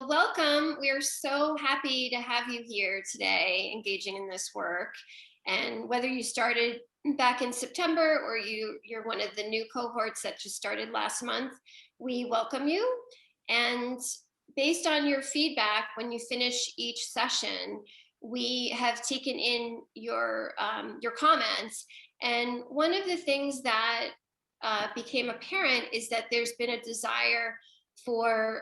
welcome. We are so happy to have you here today engaging in this work. And whether you started back in September or you're one of the new cohorts that just started last month, we welcome you. And based on your feedback, when you finish each session, we have taken in your comments. And one of the things that became apparent is that there's been a desire for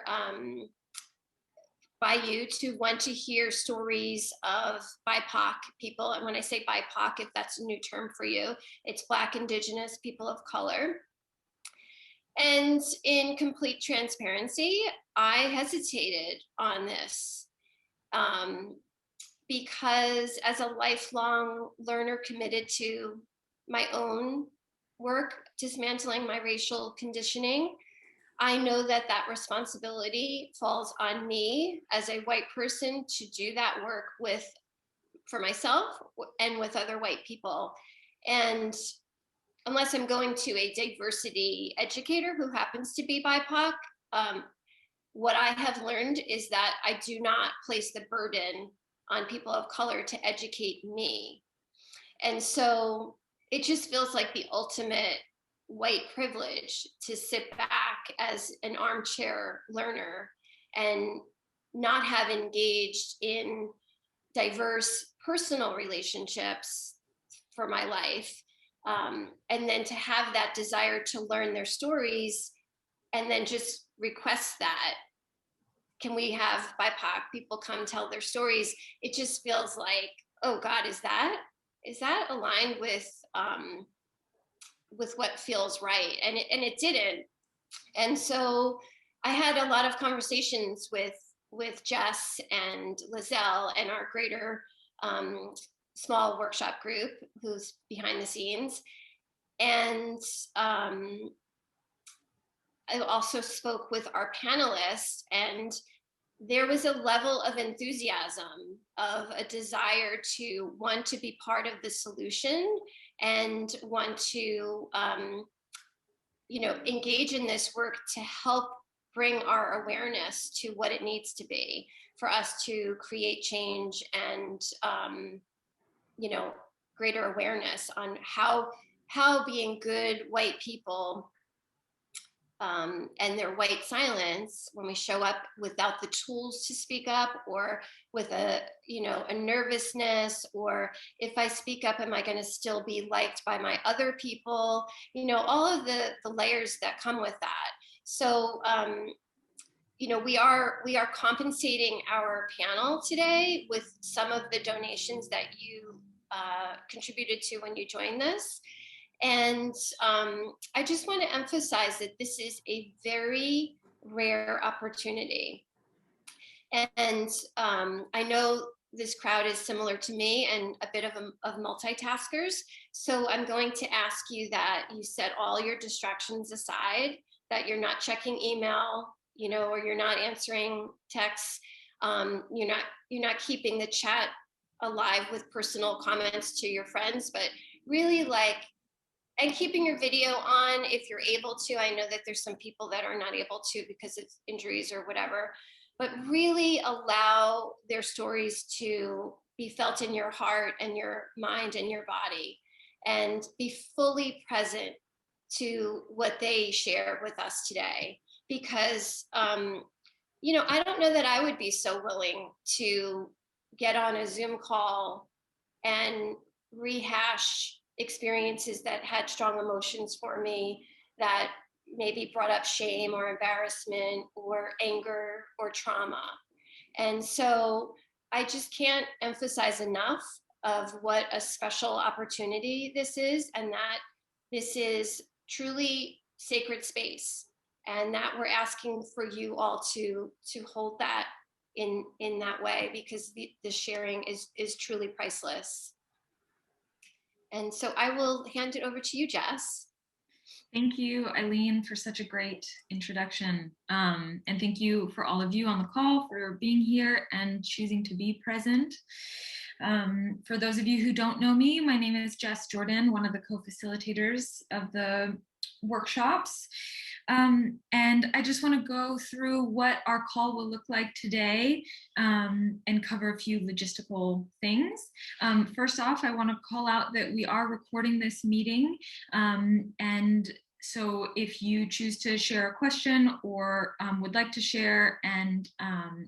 by you to want to hear stories of BIPOC people. And when I say BIPOC, if that's a new term for you, it's Black, Indigenous, people of color. And in complete transparency, I hesitated on this because as a lifelong learner committed to my own work, dismantling my racial conditioning, I know that that responsibility falls on me as a white person to do that work for myself and with other white people. And unless I'm going to a diversity educator who happens to be BIPOC, what I have learned is that I do not place the burden on people of color to educate me. And so it just feels like the ultimate white privilege to sit back as an armchair learner and not have engaged in diverse personal relationships for my life. And then to have that desire to learn their stories and then just request that, can we have BIPOC people come tell their stories? It just feels like, oh God, is that aligned with what feels right? And it didn't. And so I had a lot of conversations with Jess and Lizelle and our greater small workshop group who's behind the scenes. And I also spoke with our panelists, and there was a level of enthusiasm, of a desire to want to be part of the solution and want to engage in this work to help bring our awareness to what it needs to be for us to create change and greater awareness on how being good white people and their white silence, when we show up without the tools to speak up, or with a nervousness, or if I speak up, am I going to still be liked by my other people? All of the layers that come with that. So we are compensating our panel today with some of the donations that you contributed to when you joined this. And I just want to emphasize that this is a very rare opportunity. And I know this crowd is similar to me and a bit of multitaskers. So I'm going to ask you that you set all your distractions aside, that you're not checking email, or you're not answering texts. You're not keeping the chat alive with personal comments to your friends, but really and keeping your video on if you're able to. I know that there's some people that are not able to because of injuries or whatever, but really allow their stories to be felt in your heart and your mind and your body, and be fully present to what they share with us today. Because, I don't know that I would be so willing to get on a Zoom call and rehash experiences that had strong emotions for me, that maybe brought up shame or embarrassment or anger or trauma. And so I just can't emphasize enough of what a special opportunity this is, and that this is truly sacred space, and that we're asking for you all to hold that in that way, because the sharing is truly priceless. And so I will hand it over to you, Jess. Thank you, Eileen, for such a great introduction. And thank you for all of you on the call for being here and choosing to be present. For those of you who don't know me, my name is Jess Jordan, one of the co-facilitators of the workshops. And I just want to go through what our call will look like today, and cover a few logistical things. First off, I want to call out that we are recording this meeting, and so if you choose to share a question or would like to share, and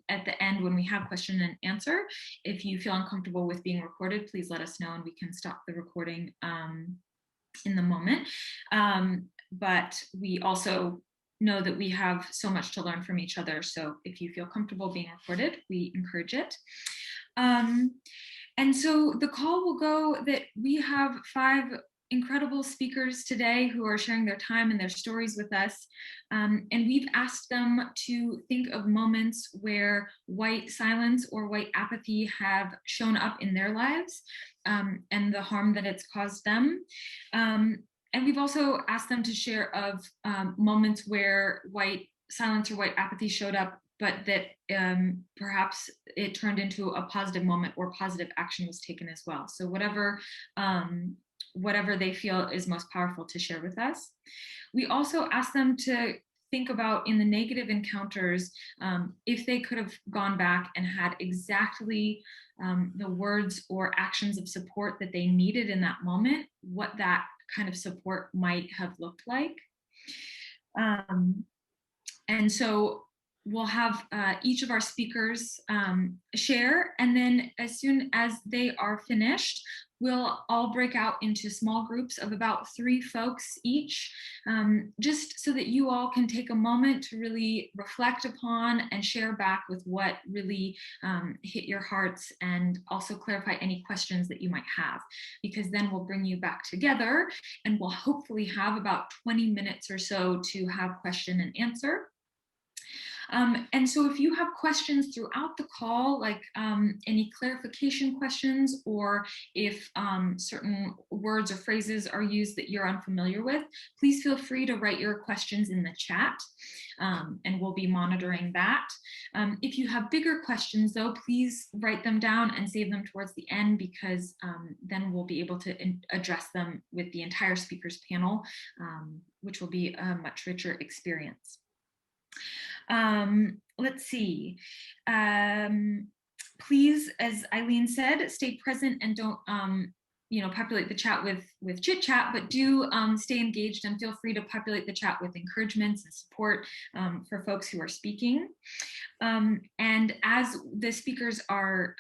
at the end when we have question and answer, if you feel uncomfortable with being recorded, please let us know and we can stop the recording in the moment. But we also know that we have so much to learn from each other. So if you feel comfortable being recorded, we encourage it. And so the call will go that we have 5 incredible speakers today who are sharing their time and their stories with us. And we've asked them to think of moments where white silence or white apathy have shown up in their lives, and the harm that it's caused them. And we've also asked them to share of moments where white silence or white apathy showed up, but that perhaps it turned into a positive moment or positive action was taken as well. So whatever they feel is most powerful to share with us. We also asked them to think about, in the negative encounters, if they could have gone back and had exactly the words or actions of support that they needed in that moment, what that kind of support might have looked like. And so we'll have each of our speakers share, and then as soon as they are finished, we'll all break out into small groups of about 3 folks each, just so that you all can take a moment to really reflect upon and share back with what really hit your hearts, and also clarify any questions that you might have, because then we'll bring you back together and we'll hopefully have about 20 minutes or so to have question and answer. And so if you have questions throughout the call, like any clarification questions, or if certain words or phrases are used that you're unfamiliar with, please feel free to write your questions in the chat, and we'll be monitoring that. If you have bigger questions though, please write them down and save them towards the end, because then we'll be able to address them with the entire speakers panel, which will be a much richer experience. Let's see. Please, as Eileen said, stay present and don't populate the chat with chit chat, but do stay engaged and feel free to populate the chat with encouragements and support for folks who are speaking. And as the speakers are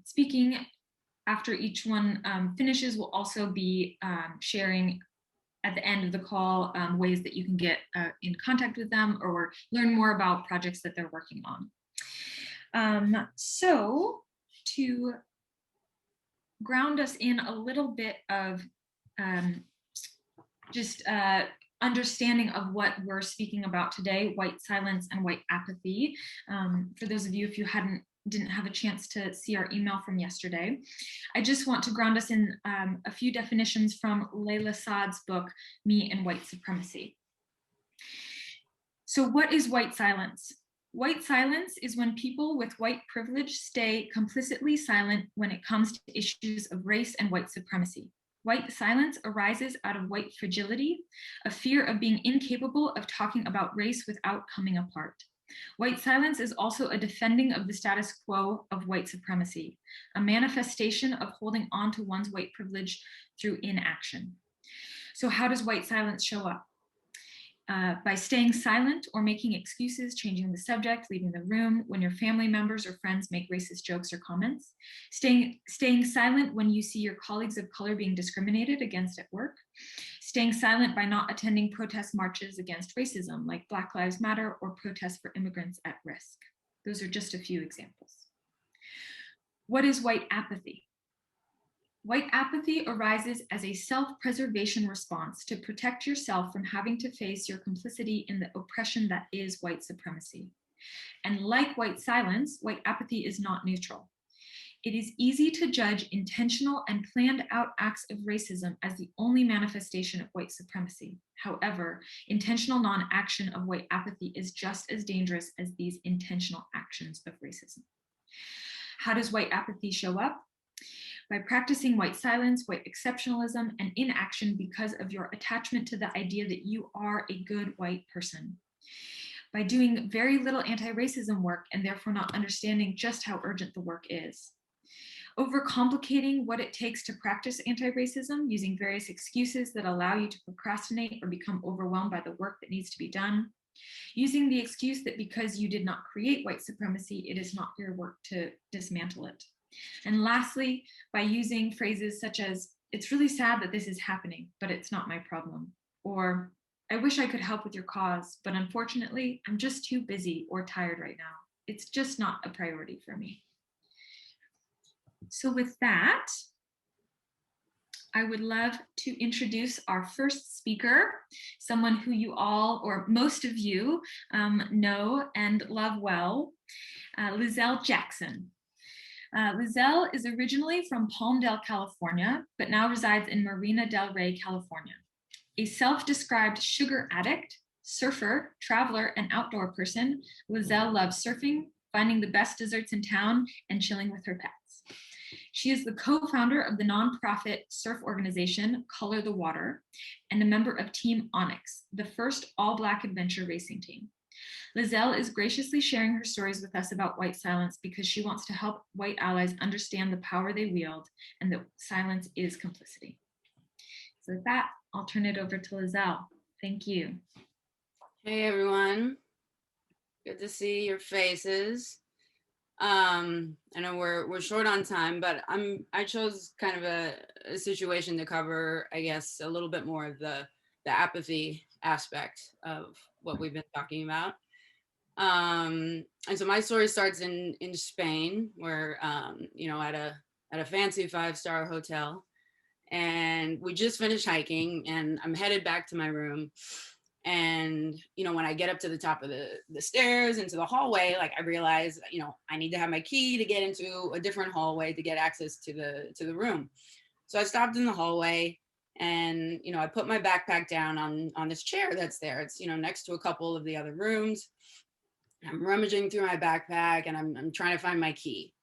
speaking, after each one finishes, we'll also be sharing at the end of the call ways that you can get in contact with them or learn more about projects that they're working on. So to ground us in a little bit of just understanding of what we're speaking about today, white silence and white apathy. For those of you, if you didn't have a chance to see our email from yesterday, I just want to ground us in a few definitions from Layla Saad's book, Me and White Supremacy. So what is white silence? White silence is when people with white privilege stay complicitly silent when it comes to issues of race and white supremacy. White silence arises out of white fragility, a fear of being incapable of talking about race without coming apart. White silence is also a defending of the status quo of white supremacy, a manifestation of holding on to one's white privilege through inaction. So how does white silence show up? By staying silent or making excuses, changing the subject, leaving the room when your family members or friends make racist jokes or comments. Staying silent when you see your colleagues of color being discriminated against at work. Staying silent by not attending protest marches against racism, like Black Lives Matter or protests for immigrants at risk. Those are just a few examples. What is white apathy? White apathy arises as a self-preservation response to protect yourself from having to face your complicity in the oppression that is white supremacy. And like white silence, white apathy is not neutral. It is easy to judge intentional and planned out acts of racism as the only manifestation of white supremacy. However, intentional non-action of white apathy is just as dangerous as these intentional actions of racism. How does white apathy show up? by practicing white silence, white exceptionalism, and inaction because of your attachment to the idea that you are a good white person, by doing very little anti-racism work and therefore not understanding just how urgent the work is, overcomplicating what it takes to practice anti-racism using various excuses that allow you to procrastinate or become overwhelmed by the work that needs to be done, using the excuse that because you did not create white supremacy, it is not your work to dismantle it. And lastly, by using phrases such as, it's really sad that this is happening, but it's not my problem. Or, I wish I could help with your cause, but unfortunately, I'm just too busy or tired right now. It's just not a priority for me. So with that, I would love to introduce our first speaker, someone who you all, or most of you, know and love well, Lizelle Jackson. Lizelle is originally from Palmdale, California, but now resides in Marina del Rey, California. A self-described sugar addict, surfer, traveler, and outdoor person, Lizelle loves surfing, finding the best desserts in town, and chilling with her pets. She is the co-founder of the nonprofit surf organization Color the Water and a member of Team Onyx, the first all-Black adventure racing team. Lizelle is graciously sharing her stories with us about white silence because she wants to help white allies understand the power they wield and that silence is complicity. So with that, I'll turn it over to Lizelle. Thank you. Hey everyone, good to see your faces. I know we're short on time, but I chose kind of a situation to cover, I guess, a little bit more of the apathy aspect of what we've been talking about. And so my story starts in Spain, where you know, at a fancy 5-star hotel, and we just finished hiking, and I'm headed back to my room. And you know, when I get up to the top of the stairs into the hallway, like I realize, you know, I need to have my key to get into a different hallway to get access to the room. So I stopped in the hallway, and you know, I put my backpack down on this chair that's there. It's, you know, next to a couple of the other rooms. I'm rummaging through my backpack, and I'm trying to find my key.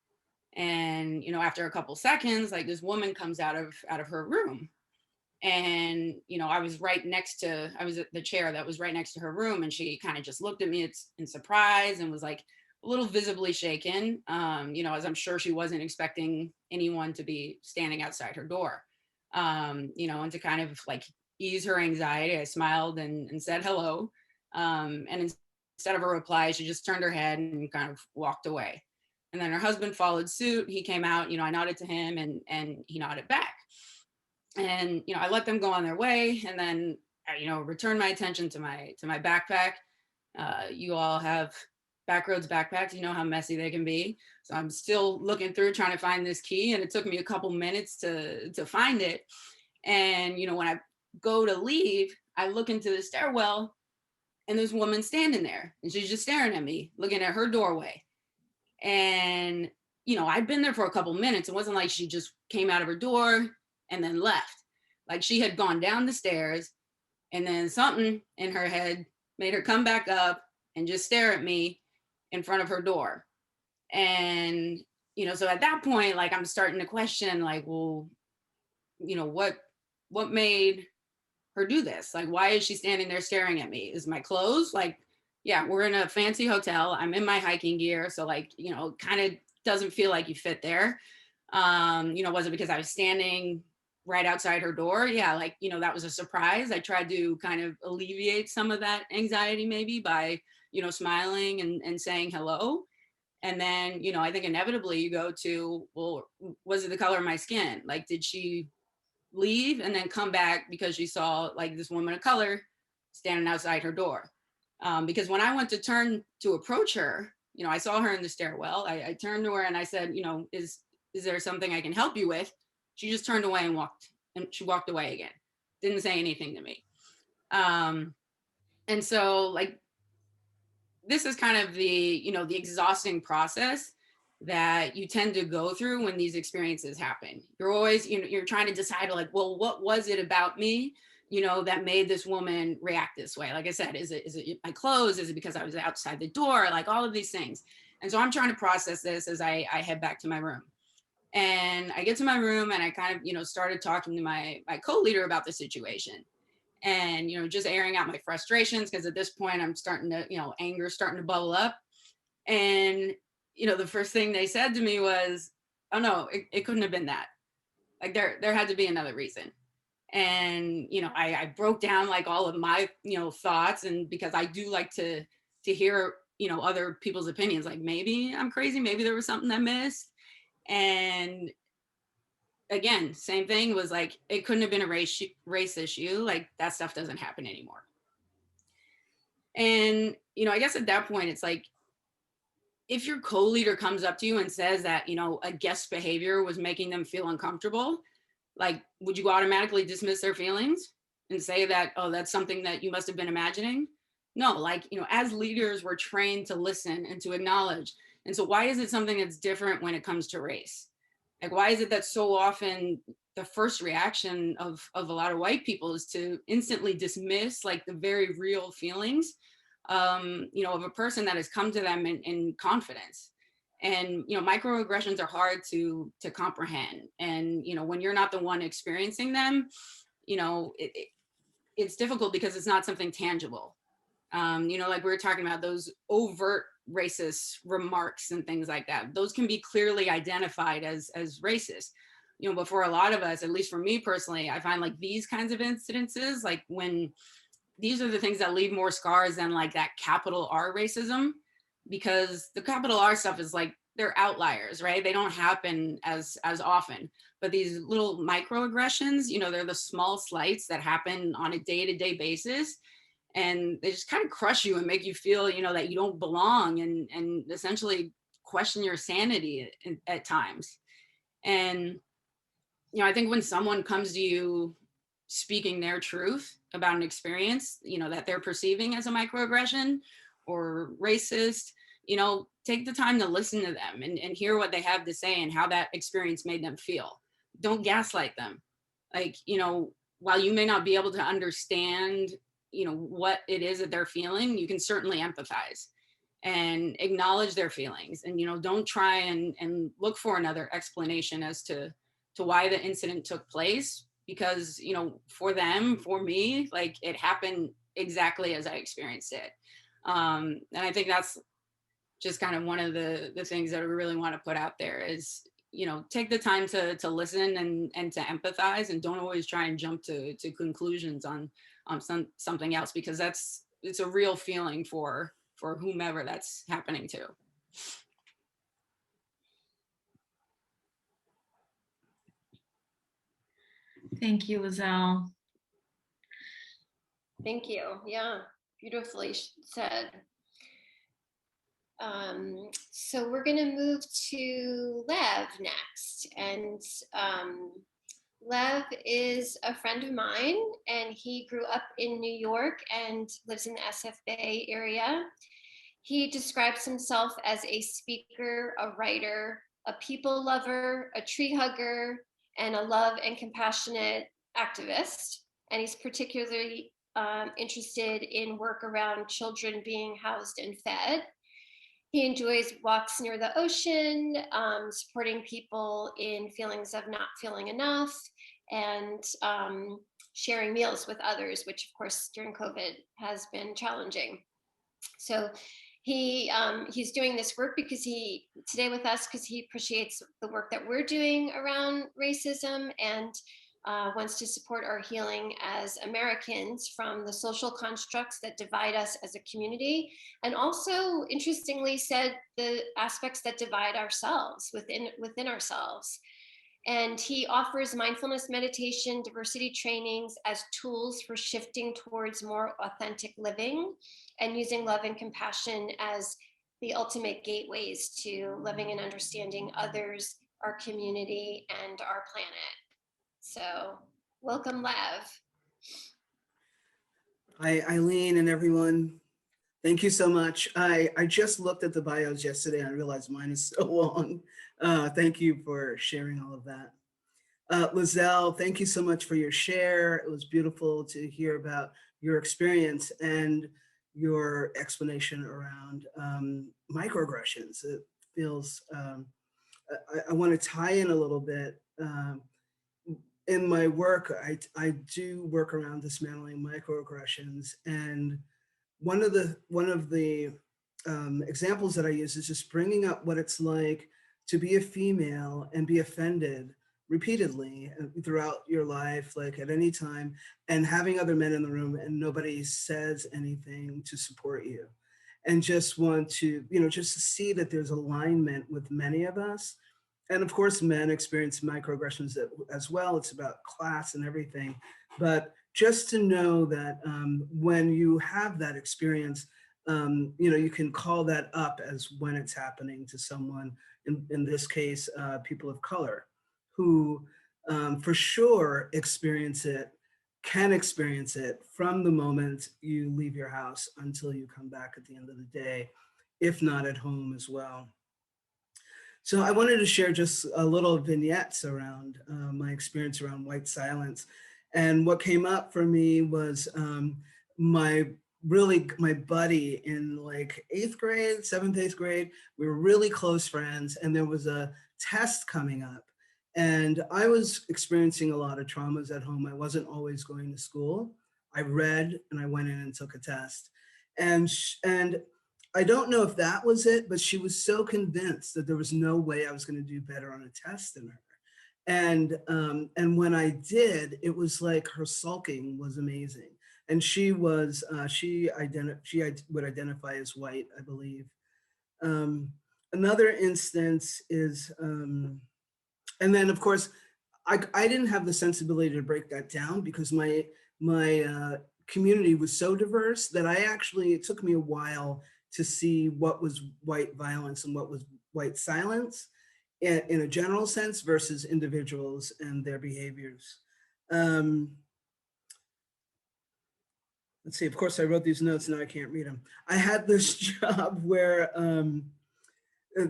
And you know, after a couple seconds, like this woman comes out of her room. And you know, I was at the chair that was right next to her room, and she kind of just looked at me in surprise and was like a little visibly shaken, you know, as I'm sure she wasn't expecting anyone to be standing outside her door. You know, and to kind of like ease her anxiety, I smiled and said hello, and instead of a reply, she just turned her head and kind of walked away. And then her husband followed suit. He came out, you know, I nodded to him, and he nodded back. And you know, I let them go on their way, and then you know, returned my attention to my backpack. You all have backroads backpacks, you know how messy they can be. So I'm still looking through trying to find this key, and it took me a couple minutes to find it. And you know, when I go to leave, I look into the stairwell, and there's a woman standing there, and she's just staring at me, looking at her doorway. And you know, I'd been there for a couple minutes. It wasn't like she just came out of her door and then left. Like she had gone down the stairs, and then something in her head made her come back up and just stare at me in front of her door. And you know, so at that point, like I'm starting to question, like, well, you know, what made her do this? Like, why is she standing there staring at me? Is my clothes, like, yeah, we're in a fancy hotel, I'm in my hiking gear, so like, you know, kind of doesn't feel like you fit there. You know, was it because I was standing right outside her door? Yeah, like, you know, that was a surprise. I tried to kind of alleviate some of that anxiety maybe by, you know, smiling and saying hello. And then, you know, I think inevitably you go to, well, was it the color of my skin? Like, did she leave and then come back because she saw like this woman of color standing outside her door? Because when I went to turn to approach her, you know, I saw her in the stairwell. I turned to her and I said, you know, is there something I can help you with? She just turned away and she walked away again. Didn't say anything to me. And so like, this is kind of the, you know, the exhausting process that you tend to go through when these experiences happen. You're always, you know, you're trying to decide like, well, what was it about me, you know, that made this woman react this way? Like I said, is it my clothes? Is it because I was outside the door? Like all of these things. And so I'm trying to process this as I head back to my room. And I get to my room and I kind of, started talking to my co-leader about the situation, and, just airing out my frustrations, because at this point I'm starting to, anger starting to bubble up. And, the first thing they said to me was, "Oh no, it couldn't have been that. Like there had to be another reason." And, I broke down like all of my, thoughts, and because I do like to hear, other people's opinions, like maybe I'm crazy, maybe there was something I missed. And again, same thing, was like, it couldn't have been a race issue. Like that stuff doesn't happen anymore. And, I guess at that point, it's like, if your co-leader comes up to you and says that, a guest's behavior was making them feel uncomfortable, like, would you automatically dismiss their feelings and say that, oh, that's something that you must have been imagining? No, like, as leaders, we're trained to listen and to acknowledge. And so why is it something that's different when it comes to race? Like, why is it that so often the first reaction of a lot of white people is to instantly dismiss like the very real feelings, of a person that has come to them in confidence? And, microaggressions are hard to comprehend. And, when you're not the one experiencing them, it's difficult because it's not something tangible. Like we were talking about, those overt racist remarks and things like that, those can be clearly identified as racist. But for a lot of us, at least for me personally, I find like these kinds of incidences, like when these are the things that leave more scars than like that capital R racism, because the capital R stuff is like, they're outliers, right? They don't happen as often. But these little microaggressions, they're the small slights that happen on a day-to-day basis, and they just kind of crush you and make you feel, that you don't belong, and essentially question your sanity at times. And, I think when someone comes to you speaking their truth about an experience, that they're perceiving as a microaggression or racist, take the time to listen to them and hear what they have to say and how that experience made them feel. Don't gaslight them. Like, while you may not be able to understand, what it is that they're feeling, you can certainly empathize and acknowledge their feelings. And, don't try and look for another explanation as to why the incident took place, because, for them, for me, like it happened exactly as I experienced it. And I think that's just kind of one of the things that I really want to put out there is, take the time to listen and to empathize, and don't always try and jump to conclusions on something else, because it's a real feeling for whomever that's happening to. Thank you, Lizelle. Thank you. Yeah, beautifully said. So we're going to move to Lev next. And Lev is a friend of mine, and he grew up in New York and lives in the SF Bay area. He describes himself as a speaker, a writer, a people lover, a tree hugger, and a love and compassionate activist. And he's particularly interested in work around children being housed and fed. He enjoys walks near the ocean, supporting people in feelings of not feeling enough, and sharing meals with others, which of course during COVID has been challenging. So he's doing this work today with us because he appreciates the work that we're doing around racism, and wants to support our healing as Americans from the social constructs that divide us as a community, and also, interestingly, said the aspects that divide ourselves within ourselves. And he offers mindfulness meditation, diversity trainings as tools for shifting towards more authentic living, and using love and compassion as the ultimate gateways to living and understanding others, our community, and our planet. So welcome, Lev. Hi, Eileen and everyone. Thank you so much. I just looked at the bios yesterday and I realized mine is so long. Thank you for sharing all of that. Lizelle, thank you so much for your share. It was beautiful to hear about your experience and your explanation around microaggressions. It feels I want to tie in a little bit. In my work, I do work around dismantling microaggressions, and one of the examples that I use is just bringing up what it's like to be a female and be offended repeatedly throughout your life, like at any time, and having other men in the room and nobody says anything to support you, and just want to, just to see that there's alignment with many of us. And of course, men experience microaggressions as well. It's about class and everything. But just to know that when you have that experience, you can call that up as when it's happening to someone, in this case, people of color, who for sure can experience it from the moment you leave your house until you come back at the end of the day, if not at home as well. So I wanted to share just a little vignettes around my experience around white silence. And what came up for me was my buddy in like 8th grade, 7th, 8th grade. We were really close friends, and there was a test coming up. And I was experiencing a lot of traumas at home. I wasn't always going to school. I read and I went in and took a test. And I don't know if that was it, but she was so convinced that there was no way I was going to do better on a test than her. And when I did, it was like her sulking was amazing. And she would identify as white, I believe. Another instance is, and then of course, I didn't have the sensibility to break that down because my community was so diverse that it took me a while to see what was white violence and what was white silence in a general sense versus individuals and their behaviors. Let's see, of course I wrote these notes, now I can't read them. I had this job where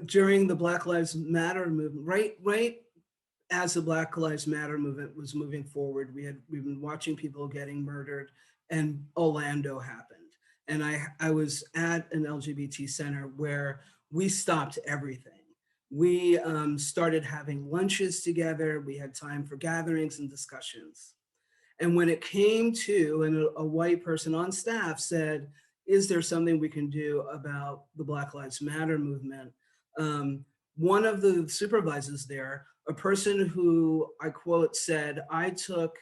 during the Black Lives Matter movement, right as the Black Lives Matter movement was moving forward, we've been watching people getting murdered, and Orlando happened. And I was at an LGBT center where we stopped everything. We started having lunches together. We had time for gatherings and discussions. And when it came to, and a white person on staff said, is there something we can do about the Black Lives Matter movement? One of the supervisors there, a person who I quote said, I took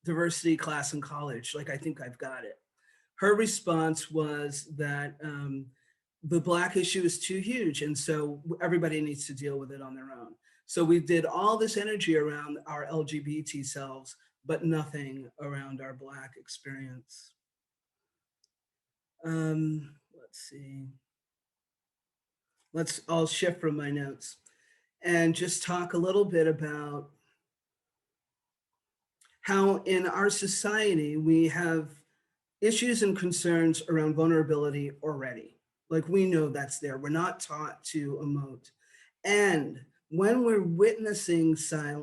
diversity class in college, like I think I've got it. Her response was that the Black issue is too huge, and so everybody needs to deal with it on their own. So we did all this energy around our LGBT selves, but nothing around our Black experience. Let's see. I'll shift from my notes and just talk a little bit about how in our society we have issues and concerns around vulnerability already. Like we know that's there. We're not taught to emote. And when we're witnessing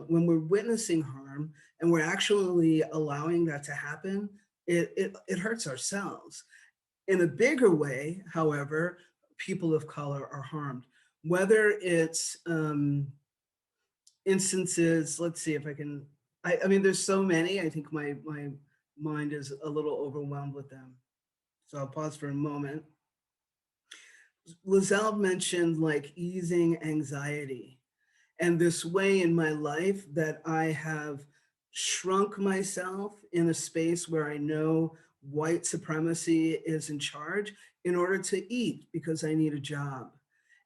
when we're witnessing harm and we're actually allowing that to happen, it hurts ourselves. In a bigger way, however, people of color are harmed. Whether it's instances, let's see if I can, I mean, there's so many, I think my mind is a little overwhelmed with them. So I'll pause for a moment. Lizelle mentioned like easing anxiety, and this way in my life that I have shrunk myself in a space where I know white supremacy is in charge in order to eat because I need a job.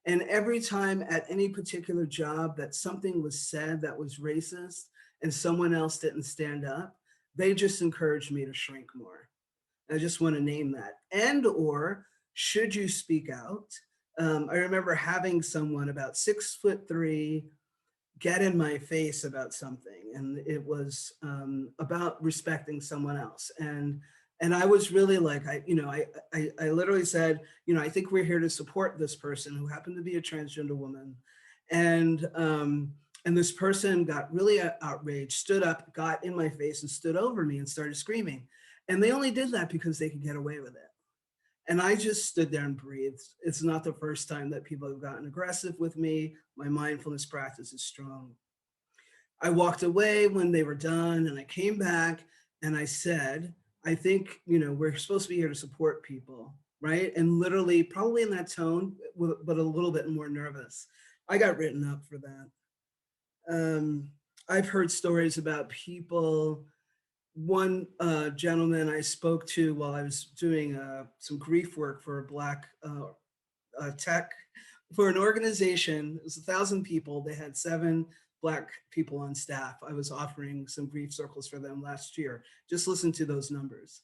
And every time at any particular job that something was said that was racist and someone else didn't stand up, they just encouraged me to shrink more. I just want to name that. And or should you speak out? I remember having someone about 6'3" get in my face about something, and it was about respecting someone else. And I was really like, I literally said, I think we're here to support this person who happened to be a transgender woman. And this person got really outraged, stood up, got in my face and stood over me and started screaming. And they only did that because they could get away with it. And I just stood there and breathed. It's not the first time that people have gotten aggressive with me. My mindfulness practice is strong. I walked away when they were done, and I came back and I said, I think, we're supposed to be here to support people, right? And literally, probably in that tone, but a little bit more nervous. I got written up for that. I've heard stories about people. One gentleman I spoke to while I was doing some grief work for a Black tech, for an organization. It was 1,000 people. They had 7 Black people on staff. I was offering some grief circles for them last year. Just listen to those numbers.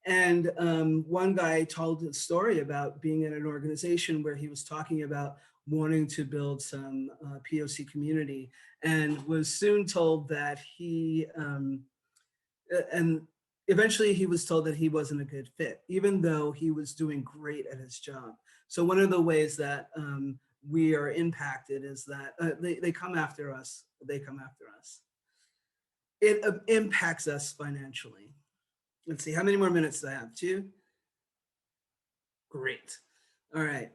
And one guy told a story about being in an organization where he was talking about wanting to build some POC community, and was soon told that and eventually he was told that he wasn't a good fit, even though he was doing great at his job. So one of the ways that we are impacted is that they come after us. They come after us. It impacts us financially. Let's see, how many more minutes do I have? 2? Great. All right.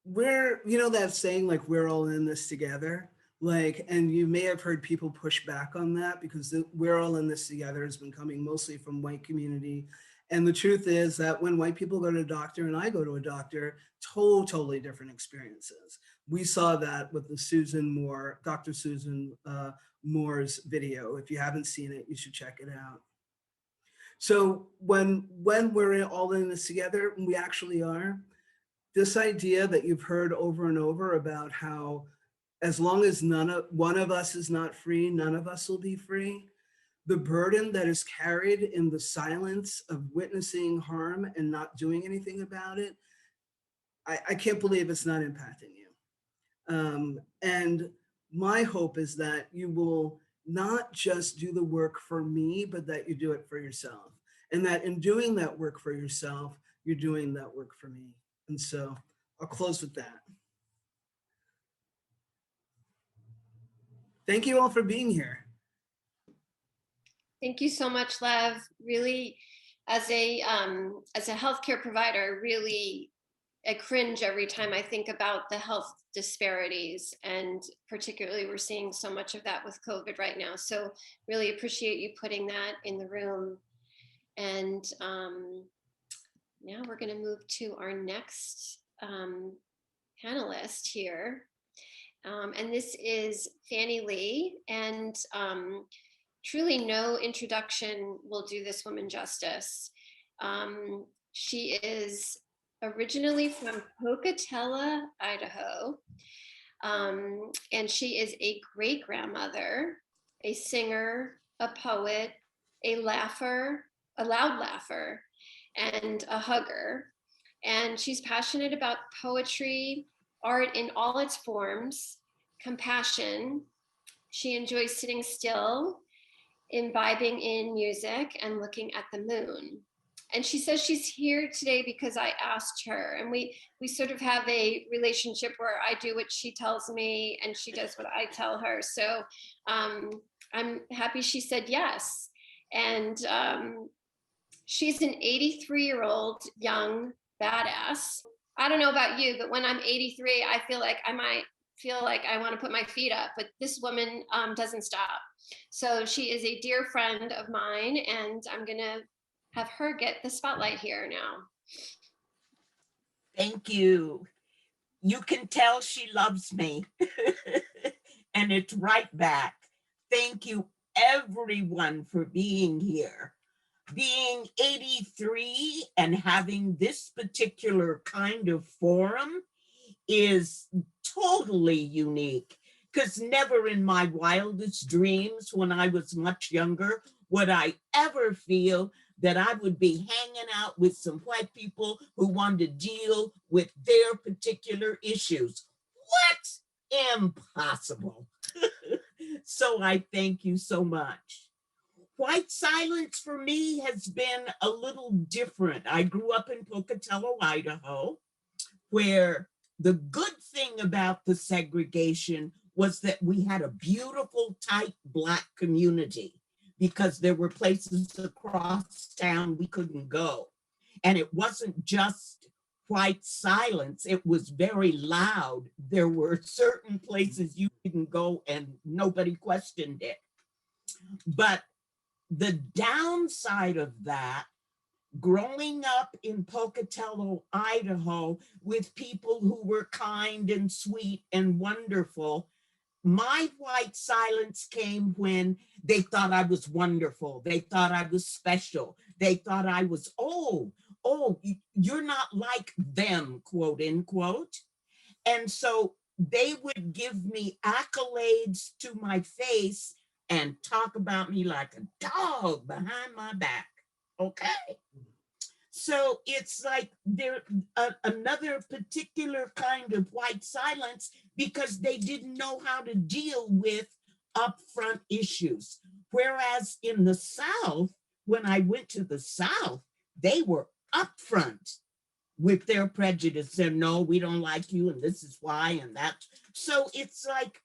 We're, that saying, like, we're all in this together. Like, and you may have heard people push back on that, because we're all in this together has been coming mostly from white community. And the truth is that when white people go to a doctor and I go to a doctor, totally different experiences. We saw that with the Dr. Susan Moore's video. If you haven't seen it, you should check it out. So when we're all in this together, we actually are. This idea that you've heard over and over about how as long as one of us is not free, none of us will be free. The burden that is carried in the silence of witnessing harm and not doing anything about it, I can't believe it's not impacting you. And my hope is that you will not just do the work for me, but that you do it for yourself. And that in doing that work for yourself, you're doing that work for me. And so I'll close with that. Thank you all for being here. Thank you so much, Lev. Really, as a healthcare provider, really, I cringe every time I think about the health disparities, and particularly we're seeing so much of that with COVID right now. So really appreciate you putting that in the room. And now we're going to move to our next panelist here. And this is Fannie Lee, and truly no introduction will do this woman justice. She is originally from Pocatello, Idaho, and she is a great-grandmother, a singer, a poet, a laugher, a loud laugher, and a hugger. And she's passionate about poetry, art in all its forms, compassion. She enjoys sitting still, imbibing in music, and looking at the moon. And she says she's here today because I asked her, and we sort of have a relationship where I do what she tells me and she does what I tell her. So I'm happy she said yes. And she's an 83-year-old young badass. I don't know about you, but when I'm 83, I feel like I might feel like I want to put my feet up, but this woman doesn't stop. So she is a dear friend of mine, and I'm going to have her get the spotlight here now. Thank you. You can tell she loves me. And it's right back. Thank you, everyone, for being here. Being 83 and having this particular kind of forum is totally unique, because never in my wildest dreams when I was much younger would I ever feel that I would be hanging out with some white people who wanted to deal with their particular issues. What? Impossible. So I thank you so much. White silence for me has been a little different. I grew up in Pocatello, Idaho, where the good thing about the segregation was that we had a beautiful, tight Black community. because there were places across town we couldn't go. And it wasn't just white silence, it was very loud. There were certain places you didn't go and nobody questioned it. But the downside of that, growing up in Pocatello, Idaho, with people who were kind and sweet and wonderful, my white silence came when they thought I was wonderful. They thought I was special. They thought I was, oh, you're not like them, quote unquote. And so they would give me accolades to my face and talk about me like a dog behind my back. Okay. So it's like there another particular kind of white silence because they didn't know how to deal with upfront issues. Whereas in the South, when I went to the South, they were upfront with their prejudice and no, we don't like you and this is why and that. So it's like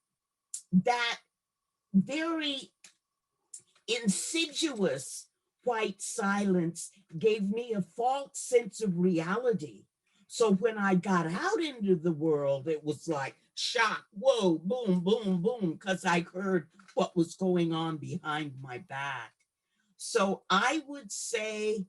that very insidious white silence gave me a false sense of reality. So when I got out into the world, it was like shock, whoa, boom, boom, boom, because I heard what was going on behind my back. So I would say,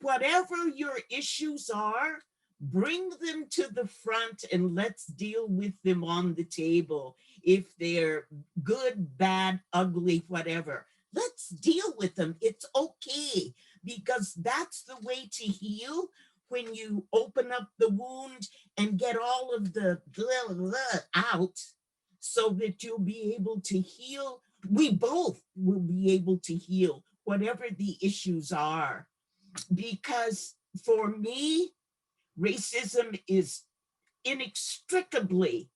whatever your issues are, bring them to the front and let's deal with them on the table. If they're good, bad, ugly, whatever, let's deal with them. It's okay, because that's the way to heal. When you open up the wound and get all of the blah, blah out so that you'll be able to heal. We both will be able to heal whatever the issues are. Because for me, racism is inextricably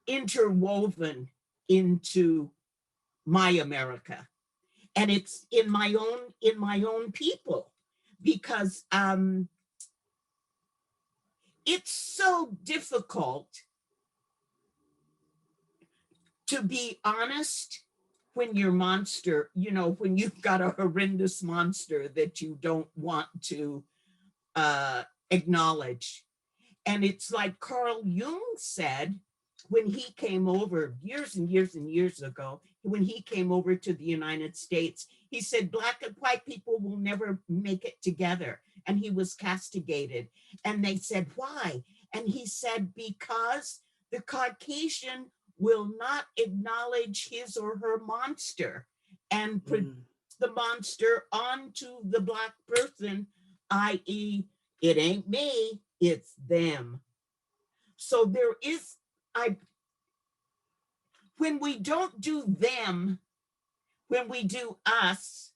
interwoven into my America, and it's in my own people, because it's so difficult to be honest when your monster, when you've got a horrendous monster that you don't want to acknowledge. And it's like Carl Jung said when he came over years and years and years ago, when he came over to the United States, he said, Black and white people will never make it together. And he was castigated. And they said, why? And he said, because the Caucasian will not acknowledge his or her monster and project the monster onto the Black person, i.e., it ain't me, it's them. So there is, when we don't do them, when we do us,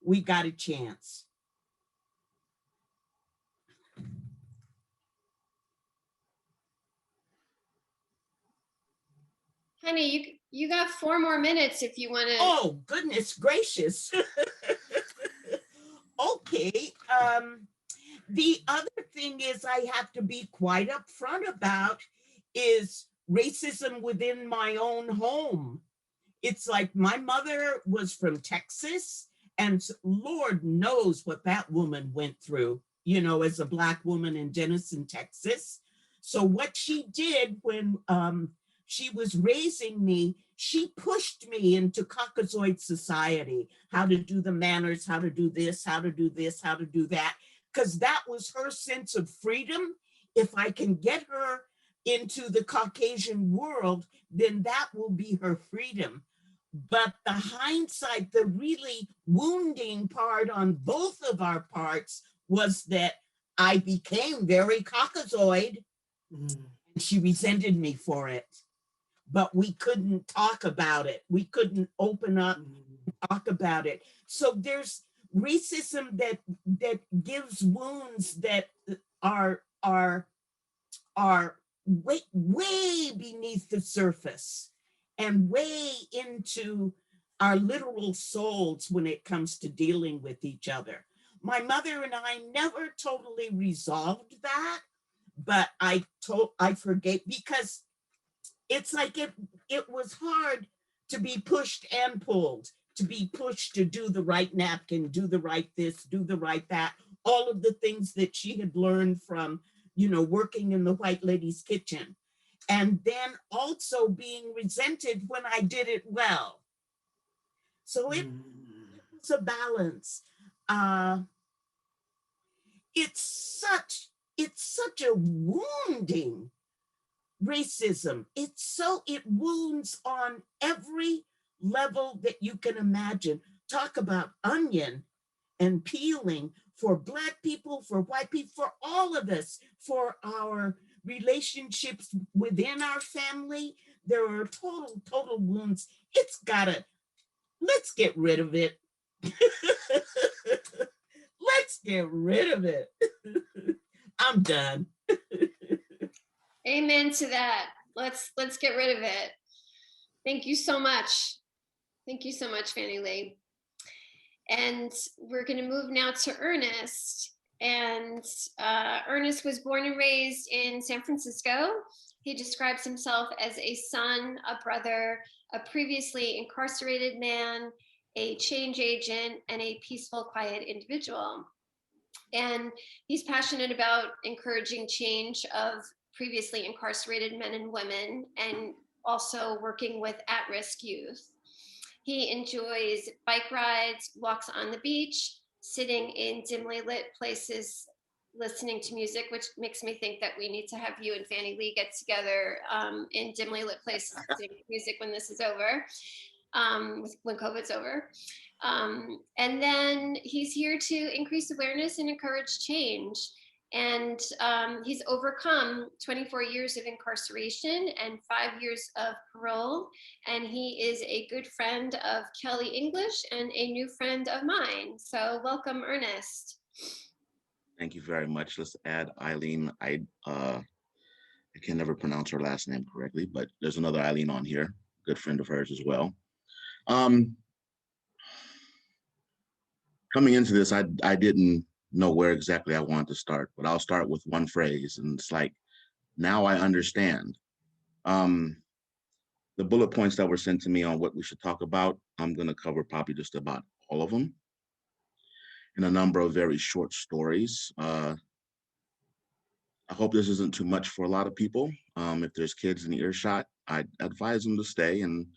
we got a chance. Honey, you got 4 more minutes if you want to. Oh, goodness gracious. Okay. The other thing is I have to be quite upfront about is racism within my own home. It's like my mother was from Texas, and Lord knows what that woman went through, as a Black woman in Denison, Texas. So what she did when she was raising me, she pushed me into Caucasoid society, how to do the manners, how to do this, how to do this, how to do that, because that was her sense of freedom. If I can get her into the Caucasian world, then that will be her freedom. But the hindsight, the really wounding part on both of our parts was that I became very Caucasoid, and she resented me for it. But we couldn't talk about it. We couldn't open up and talk about it. So there's racism that gives wounds that are way beneath the surface and way into our literal souls when it comes to dealing with each other. My mother and I never totally resolved that, but I forgave, because it's like it was hard to be pushed and pulled, to be pushed to do the right napkin, do the right this, do the right that, all of the things that she had learned from, you know, working in the white lady's kitchen. And then also being resented when I did it well. So it was a balance. It's such a wounding racism. It wounds on every level that you can imagine. Talk about onion and peeling for Black people, for white people, for all of us, for our relationships within our family. There are total wounds. Let's get rid of it. Let's get rid of it. I'm done. Amen to that. Let's get rid of it. Thank you so much. Thank you so much, Fannie Lee. And we're going to move now to Ernest. And Ernest was born and raised in San Francisco. He describes himself as a son, a brother, a previously incarcerated man, a change agent, and a peaceful, quiet individual. And he's passionate about encouraging change of previously incarcerated men and women, and also working with at-risk youth. He enjoys bike rides, walks on the beach, sitting in dimly lit places, listening to music, which makes me think that we need to have you and Fannie Lee get together in dimly lit places, listening to music when this is over, when COVID's over. And then he's here to increase awareness and encourage change. And he's overcome 24 years of incarceration and 5 years of parole. And he is a good friend of Kelly English and a new friend of mine. So welcome, Ernest. Thank you very much. Let's add Eileen. I can never pronounce her last name correctly, but there's another Eileen on here, good friend of hers as well. Coming into this, I didn't know where exactly I wanted to start, but I'll start with one phrase, and it's like, now I understand. The bullet points that were sent to me on what we should talk about, I'm going to cover probably just about all of them in a number of very short stories. I hope this isn't too much for a lot of people. If there's kids in the earshot, I advise them to stay and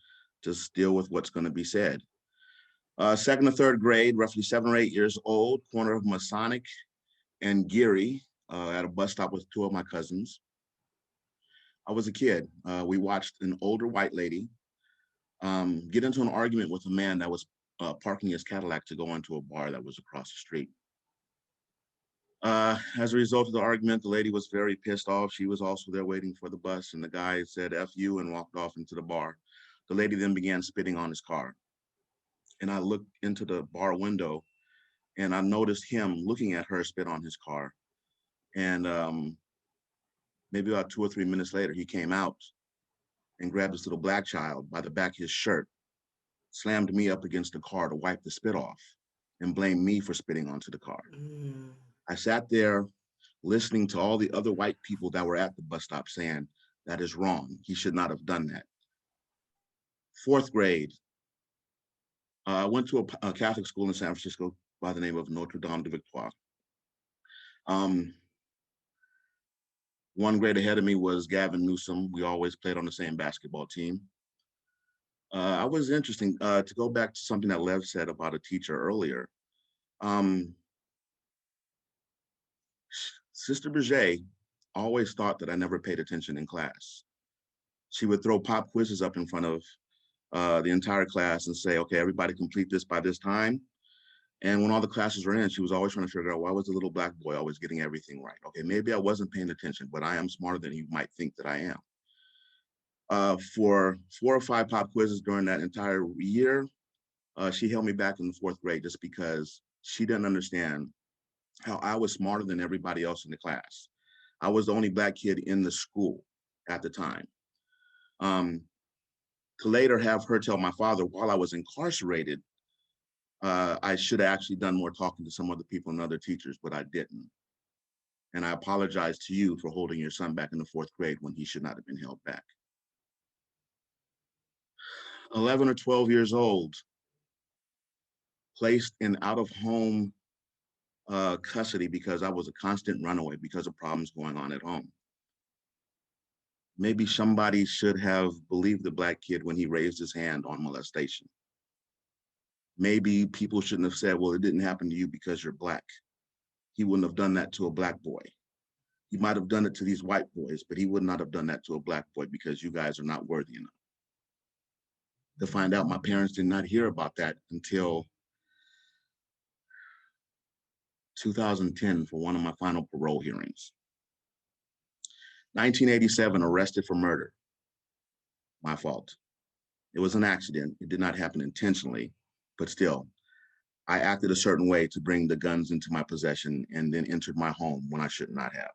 just deal with what's going to be said. Second or third grade, roughly 7 or 8 years old, corner of Masonic and Geary, at a bus stop with 2 of my cousins. I was a kid. We watched an older white lady get into an argument with a man that was parking his Cadillac to go into a bar that was across the street. As a result of the argument, the lady was very pissed off. She was also there waiting for the bus, and the guy said, "F you," and walked off into the bar. The lady then began spitting on his car. And I looked into the bar window and I noticed him looking at her spit on his car. And maybe about 2 or 3 minutes later, he came out and grabbed this little Black child by the back of his shirt, slammed me up against the car to wipe the spit off, and blamed me for spitting onto the car. I sat there listening to all the other white people that were at the bus stop saying, that is wrong. He should not have done that. 4th grade, I went to a Catholic school in San Francisco by the name of Notre Dame de Victoire. 1 grade ahead of me was Gavin Newsom. We always played on the same basketball team. I was interesting to go back to something that Lev said about a teacher earlier. Sister Berger always thought that I never paid attention in class. She would throw pop quizzes up in front of the entire class and say, okay, everybody complete this by this time. And when all the classes were in, she was always trying to figure out, why was the little Black boy always getting everything right? Okay, maybe I wasn't paying attention, but I am smarter than you might think that I am. For 4 or 5 pop quizzes during that entire year, she held me back in the 4th grade just because she didn't understand how I was smarter than everybody else in the class. I was the only Black kid in the school at the time. To later have her tell my father while I was incarcerated, I should have actually done more talking to some other people and other teachers, but I didn't. And I apologize to you for holding your son back in the 4th grade when he should not have been held back. 11 or 12 years old, placed in out-of-home custody because I was a constant runaway because of problems going on at home. Maybe somebody should have believed the Black kid when he raised his hand on molestation. Maybe people shouldn't have said, well, it didn't happen to you because you're Black. He wouldn't have done that to a Black boy. He might have done it to these white boys, but he would not have done that to a Black boy because you guys are not worthy enough. To find out, my parents did not hear about that until 2010 for one of my final parole hearings. 1987, arrested for murder. My fault. It was an accident. It did not happen intentionally, but still, I acted a certain way to bring the guns into my possession and then entered my home when I should not have.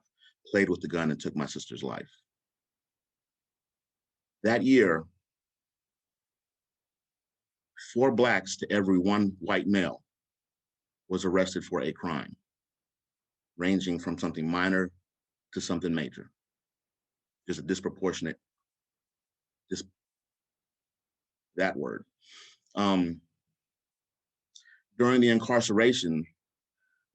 Played with the gun and took my sister's life. That year, 4 Blacks to every 1 white male was arrested for a crime, ranging from something minor to something major. Just a disproportionate, just that word. During the incarceration,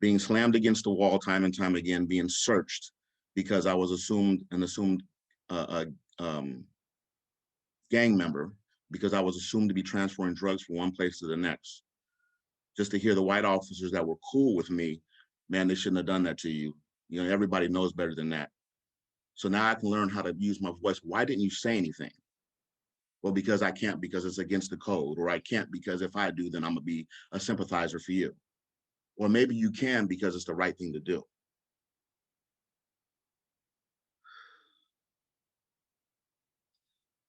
being slammed against the wall time and time again, being searched because I was assumed gang member, because I was assumed to be transferring drugs from one place to the next. Just to hear the white officers that were cool with me, man, they shouldn't have done that to you. You know, everybody knows better than that. So now I can learn how to use my voice. Why didn't you say anything? Well, because I can't, because it's against the code, or I can't because if I do, then I'm gonna be a sympathizer for you. Or maybe you can because it's the right thing to do.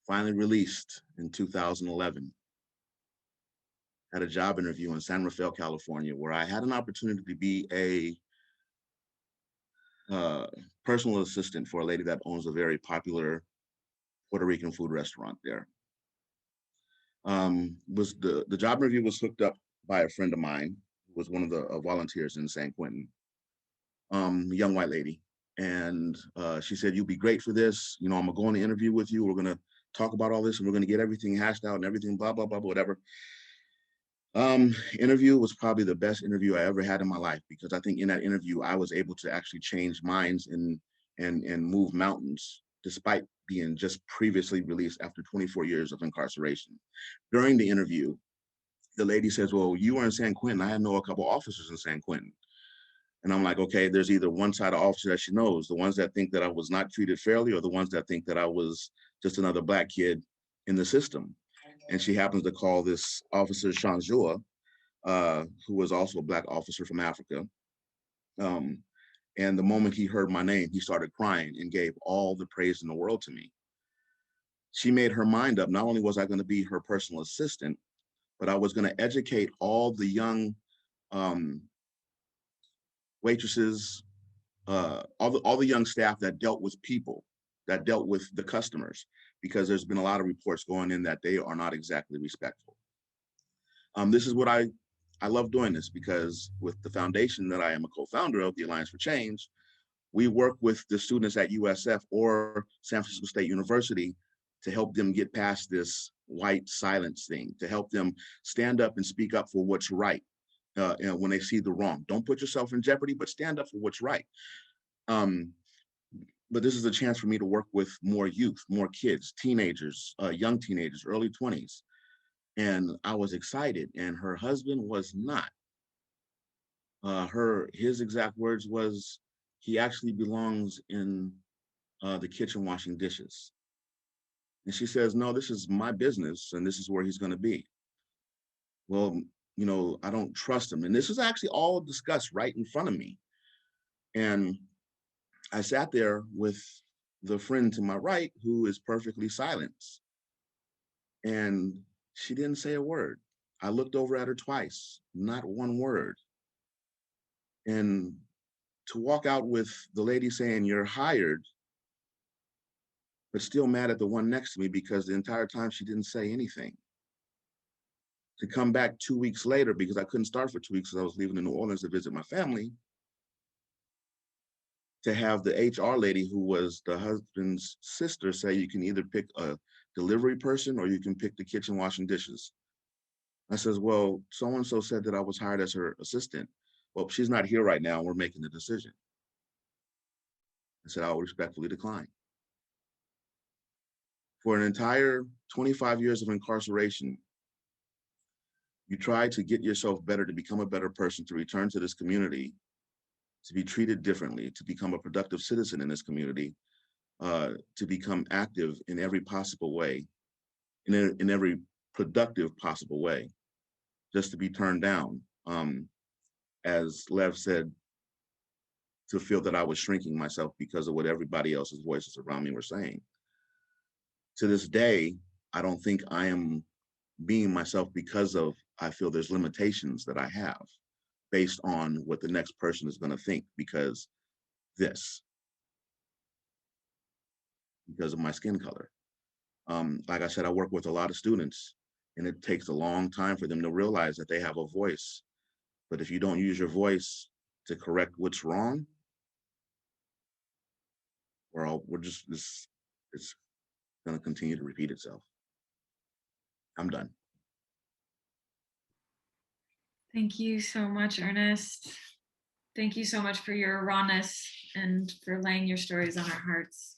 Finally released in 2011. Had a job interview in San Rafael, California, where I had an opportunity to be a personal assistant for a lady that owns a very popular Puerto Rican food restaurant there. The job interview was hooked up by a friend of mine, who was one of the volunteers in San Quentin, a young white lady. And she said, you'll be great for this. You know, I'm gonna go on the interview with you. We're gonna talk about all this and we're gonna get everything hashed out and everything, blah, blah, blah, whatever. Interview was probably the best interview I ever had in my life, because I think in that interview, I was able to actually change minds and move mountains, despite being just previously released after 24 years of incarceration. During the interview, the lady says, well, you were in San Quentin. I know a couple officers in San Quentin. And I'm like, okay, there's either one side of officer that she knows, the ones that think that I was not treated fairly, or the ones that think that I was just another Black kid in the system. And she happens to call this officer Shanjua, who was also a Black officer from Africa. And the moment he heard my name, he started crying and gave all the praise in the world to me. She made her mind up. Not only was I going to be her personal assistant, but I was going to educate all the young waitresses, all the young staff that dealt with people, that dealt with the customers, because there's been a lot of reports going in that they are not exactly respectful. This is what I love doing this, because with the foundation that I am a co-founder of, the Alliance for Change, we work with the students at USF or San Francisco State University to help them get past this white silence thing, to help them stand up and speak up for what's right when they see the wrong. Don't put yourself in jeopardy, but stand up for what's right. But this is a chance for me to work with more youth, more kids, teenagers, young teenagers, early 20s. And I was excited, and her husband was not. His exact words was, he actually belongs in the kitchen washing dishes. And she says, no, this is my business and this is where he's going to be. Well, you know, I don't trust him. And this was actually all discussed right in front of me. And I sat there with the friend to my right, who is perfectly silent. And she didn't say a word. I looked over at her twice, not one word. And to walk out with the lady saying, you're hired, but still mad at the one next to me because the entire time she didn't say anything. To come back 2 weeks later, because I couldn't start for 2 weeks because I was leaving to New Orleans to visit my family, to have the HR lady, who was the husband's sister, say you can either pick a delivery person or you can pick the kitchen washing dishes. I says, well, so-and-so said that I was hired as her assistant. Well, she's not here right now. We're making the decision. I said, I will respectfully decline. For an entire 25 years of incarceration, you try to get yourself better, to become a better person, to return to this community, to be treated differently, to become a productive citizen in this community, to become active in every possible way, in every productive possible way, just to be turned down. As Lev said, to feel that I was shrinking myself because of what everybody else's voices around me were saying. To this day, I don't think I am being myself because of, I feel there's limitations that I have based on what the next person is going to think because of my skin color. Like I said, I work with a lot of students, and it takes a long time for them to realize that they have a voice. But if you don't use your voice to correct what's wrong, it's going to continue to repeat itself. I'm done. Thank you so much, Ernest. Thank you so much for your rawness and for laying your stories on our hearts.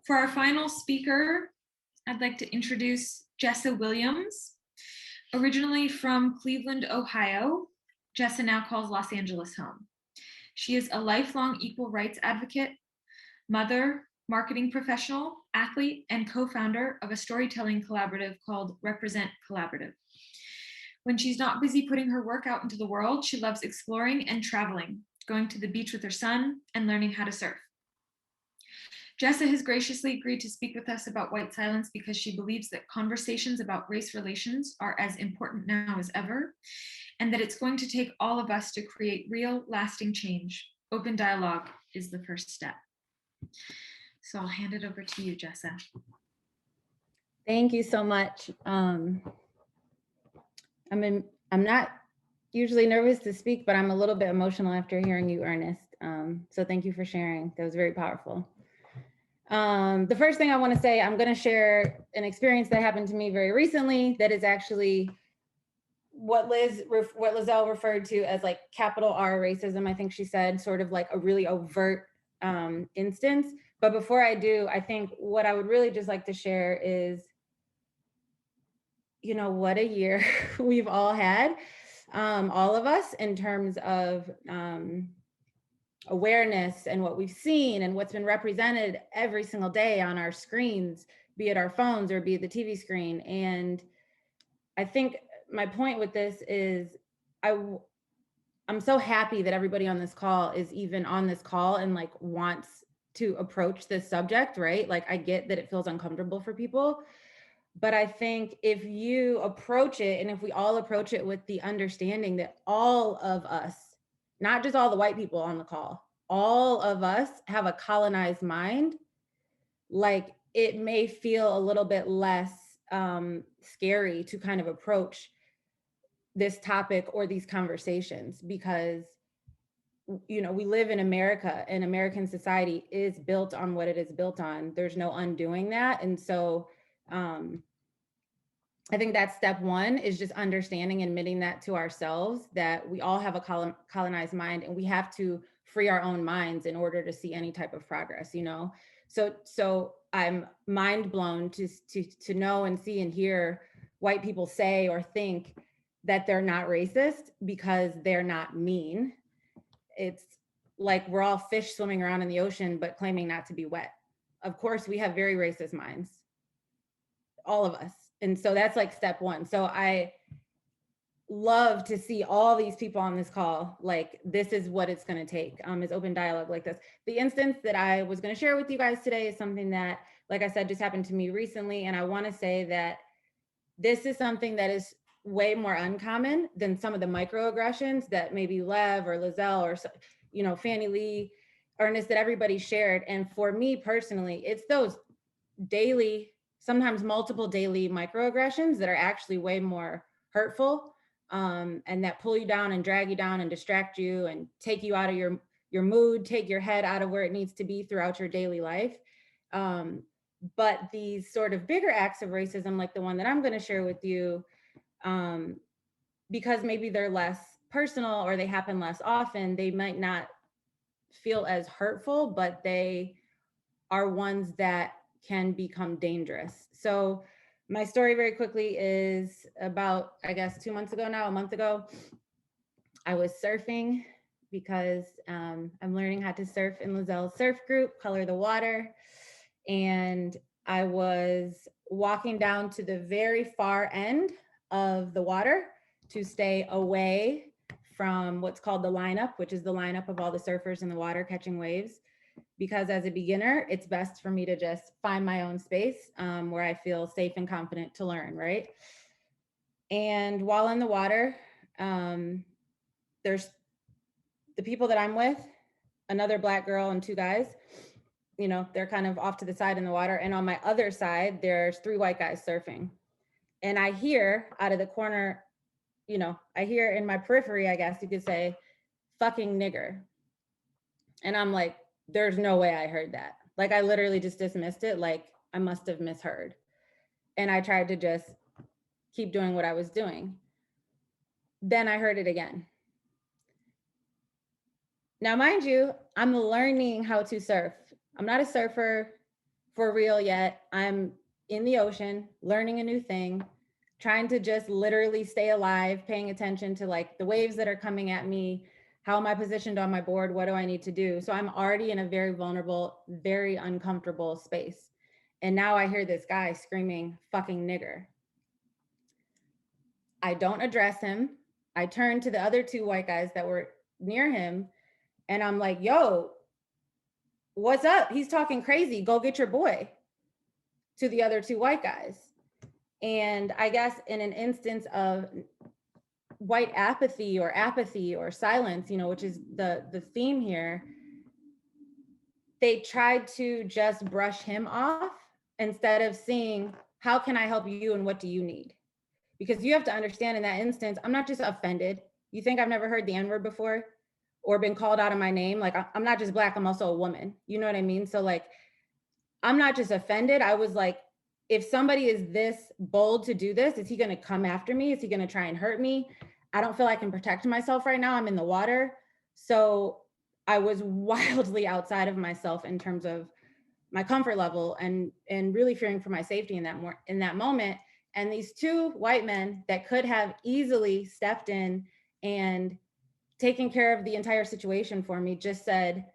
For our final speaker, I'd like to introduce Jessa Williams. Originally from Cleveland, Ohio, Jessa now calls Los Angeles home. She is a lifelong equal rights advocate, mother, marketing professional, athlete, and co-founder of a storytelling collaborative called Represent Collaborative. When she's not busy putting her work out into the world, she loves exploring and traveling, going to the beach with her son, and learning how to surf. Jessa has graciously agreed to speak with us about white silence because she believes that conversations about race relations are as important now as ever, and that it's going to take all of us to create real, lasting change. Open dialogue is the first step. So I'll hand it over to you, Jessa. Thank you so much. I'm not usually nervous to speak, but I'm a little bit emotional after hearing you, Ernest. So thank you for sharing. That was very powerful. The first thing I want to say, I'm going to share an experience that happened to me very recently that is actually what Lizelle referred to as like capital R racism. I think she said sort of like a really overt instance. But before I do, I think what I would really just like to share is, you know, what a year we've all had, all of us, in terms of awareness and what we've seen and what's been represented every single day on our screens, be it our phones or be it the TV screen. And I think my point with this is I'm so happy that everybody on this call is even on this call and like wants to approach this subject, right? Like I get that it feels uncomfortable for people, but I think if you approach it and if we all approach it with the understanding that all of us, not just all the white people on the call, all of us have a colonized mind, like it may feel a little bit less scary to kind of approach this topic or these conversations, because you know, we live in America and American society is built on what it is built on. There's no undoing that. And so I think that's step one, is just understanding and admitting that to ourselves, that we all have a colonized mind and we have to free our own minds in order to see any type of progress, you know? So I'm mind blown to know and see and hear white people say or think that they're not racist because they're not mean. It's like we're all fish swimming around in the ocean, but claiming not to be wet. Of course, we have very racist minds, all of us. And so that's like step one. So I love to see all these people on this call, like this is what it's going to take, is open dialogue like this. The instance that I was going to share with you guys today is something that, like I said, just happened to me recently. And I want to say that this is something that is way more uncommon than some of the microaggressions that maybe Lev or Lizelle or, you know, Fannie Lee, Ernest, that everybody shared. And for me personally, it's those daily, sometimes multiple daily microaggressions that are actually way more hurtful, and that pull you down and drag you down and distract you and take you out of your mood, take your head out of where it needs to be throughout your daily life. But these sort of bigger acts of racism, like the one that I'm going to share with you, because maybe they're less personal or they happen less often, they might not feel as hurtful, but they are ones that can become dangerous. So my story very quickly is about, I guess, 2 months ago now, a month ago, I was surfing because I'm learning how to surf in Lazelle's surf group, Color the Water. And I was walking down to the very far end of the water to stay away from what's called the lineup, which is the lineup of all the surfers in the water catching waves. Because as a beginner, it's best for me to just find my own space where I feel safe and confident to learn, right? And while in the water, there's the people that I'm with, another Black girl and 2 guys. You know, they're kind of off to the side in the water. And on my other side, there's 3 white guys surfing. And I hear out of the corner, you know, I hear in my periphery, I guess you could say, fucking nigger. And I'm like, there's no way I heard that. Like, I literally just dismissed it. Like, I must have misheard. And I tried to just keep doing what I was doing. Then I heard it again. Now, mind you, I'm learning how to surf. I'm not a surfer for real yet. I'm in the ocean, learning a new thing, trying to just literally stay alive, paying attention to like the waves that are coming at me. How am I positioned on my board? What do I need to do? So I'm already in a very vulnerable, very uncomfortable space. And now I hear this guy screaming, fucking nigger. I don't address him. I turn to the other 2 white guys that were near him. And I'm like, yo, what's up? He's talking crazy. Go get your boy. To the other 2 white guys. And I guess in an instance of white apathy or silence, you know, which is the theme here, they tried to just brush him off instead of seeing, how can I help you and what do you need? Because you have to understand, in that instance, I'm not just offended. You think I've never heard the N-word before or been called out of my name? Like, I'm not just Black, I'm also a woman. You know what I mean? So like, I'm not just offended. I was like, if somebody is this bold to do this, is he going to come after me? Is he going to try and hurt me? I don't feel I can protect myself right now. I'm in the water. So I was wildly outside of myself in terms of my comfort level and really fearing for my safety in that moment. And these 2 white men that could have easily stepped in and taken care of the entire situation for me just said,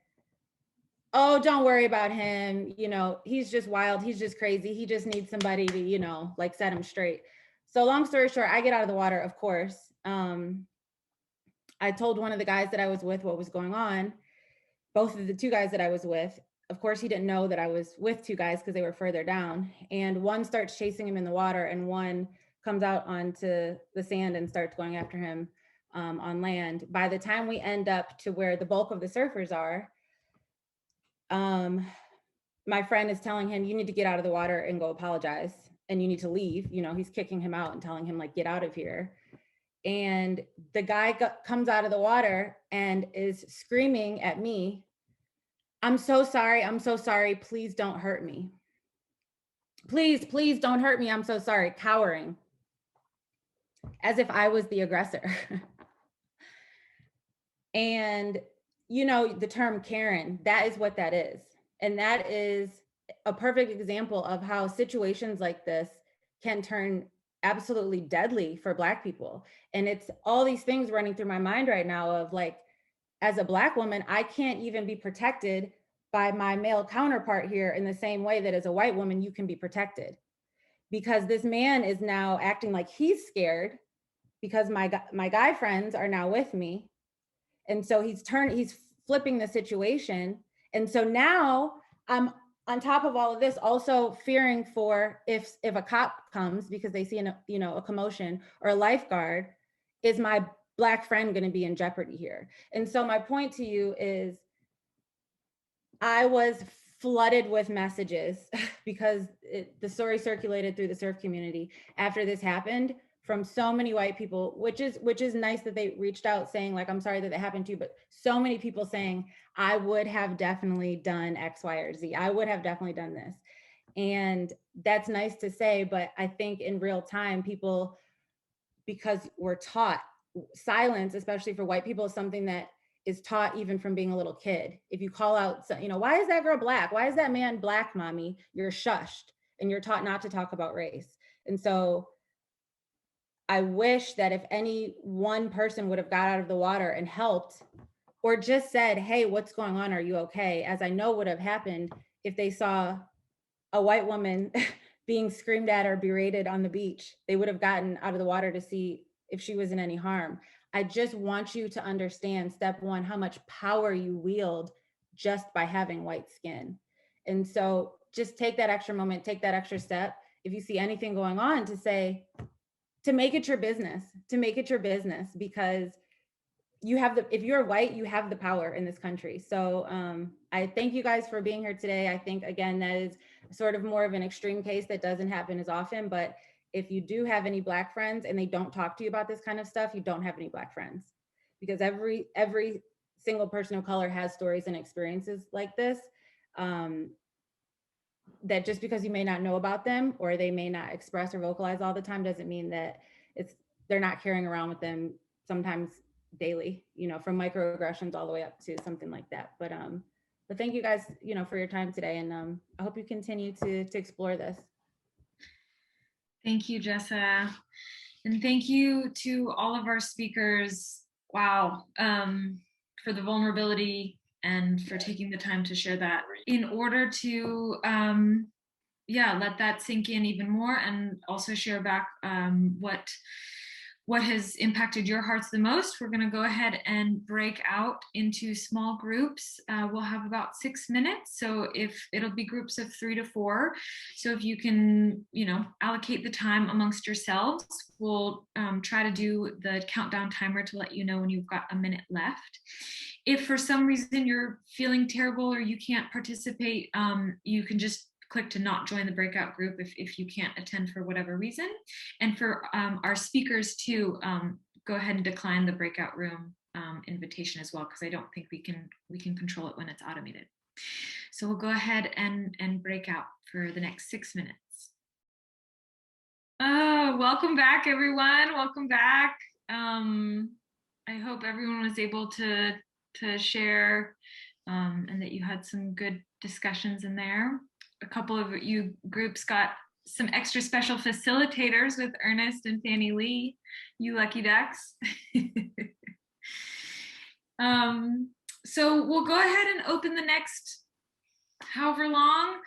oh, don't worry about him. You know, he's just wild. He's just crazy. He just needs somebody to, you know, like set him straight. So long story short, I get out of the water, of course. I told one of the guys that I was with what was going on. Both of the 2 guys that I was with, of course, he didn't know that I was with 2 guys because they were further down. And one starts chasing him in the water and one comes out onto the sand and starts going after him on land. By the time we end up to where the bulk of the surfers are, my friend is telling him, you need to get out of the water and go apologize and you need to leave. You know, he's kicking him out and telling him like, get out of here. And the guy comes out of the water and is screaming at me, I'm so sorry. I'm so sorry. Please don't hurt me. Please, please don't hurt me. I'm so sorry. Cowering. As if I was the aggressor. And you know, the term Karen, that is what that is. And that is a perfect example of how situations like this can turn absolutely deadly for Black people. And it's all these things running through my mind right now of like, as a Black woman, I can't even be protected by my male counterpart here in the same way that as a white woman, you can be protected. Because this man is now acting like he's scared because my guy friends are now with me. And so he's flipping the situation. And so now I'm on top of all of this, also fearing for if a cop comes because they see a commotion, or a lifeguard, is my Black friend going to be in jeopardy here? And so my point to you is, I was flooded with messages because the story circulated through the surf community after this happened from so many white people, which is nice that they reached out saying like, I'm sorry that happened to you, but so many people saying, I would have definitely done X, Y, or Z. I would have definitely done this. And that's nice to say, but I think in real time, people, because we're taught silence, especially for white people, is something that is taught even from being a little kid. If you call out, you know, why is that girl black? Why is that man black, mommy? You're shushed and you're taught not to talk about race. And so I wish that if any one person would have got out of the water and helped, or just said, hey, what's going on? Are you okay? As I know would have happened if they saw a white woman being screamed at or berated on the beach. They would have gotten out of the water to see if she was in any harm. I just want you to understand, step one, how much power you wield just by having white skin. And so just take that extra moment, take that extra step. If you see anything going on, to say, to make it your business, because you have the, if you're white, you have the power in this country. So I thank you guys for being here today. I think, again, that is sort of more of an extreme case that doesn't happen as often, but if you do have any Black friends and they don't talk to you about this kind of stuff, you don't have any Black friends, because every single person of color has stories and experiences like this, that just because you may not know about them or they may not express or vocalize all the time doesn't mean that they're not carrying around with them sometimes daily, you know, from microaggressions all the way up to something like that. But thank you guys, you know, for your time today, and I hope you continue to explore this. Thank you, Jessa. And thank you to all of our speakers. Wow, for the vulnerability and for taking the time to share that, in order to let that sink in even more, and also share back what has impacted your hearts the most. We're going to go ahead and break out into small groups. We'll have about 6 minutes. So if it'll be groups of 3 to 4. So if you can, you know, allocate the time amongst yourselves, we'll try to do the countdown timer to let you know when you've got a minute left. If for some reason you're feeling terrible or you can't participate, you can just click to not join the breakout group if you can't attend for whatever reason. And for our speakers too, go ahead and decline the breakout room invitation as well, because I don't think we can control it when it's automated. So we'll go ahead and break out for the next 6 minutes. Oh, welcome back, everyone. Welcome back. I hope everyone was able to share and that you had some good discussions in there. A couple of you groups got some extra special facilitators with Ernest and Fannie Lee, you lucky ducks. So we'll go ahead and open the next however long.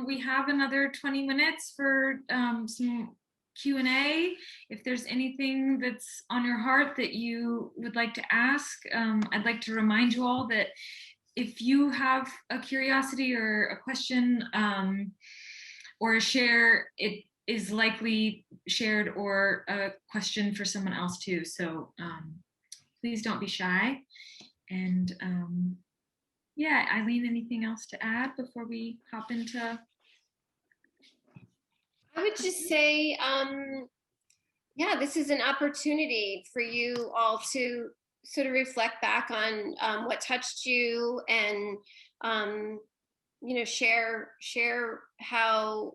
We have another 20 minutes for some Q&A. If there's anything that's on your heart that you would like to ask, I'd like to remind you all that if you have a curiosity or a question or a share, it is likely shared or a question for someone else too. So please don't be shy. And yeah, Eileen, anything else to add before we hop into? I would just say, yeah, this is an opportunity for you all to sort of reflect back on what touched you, and you know, share how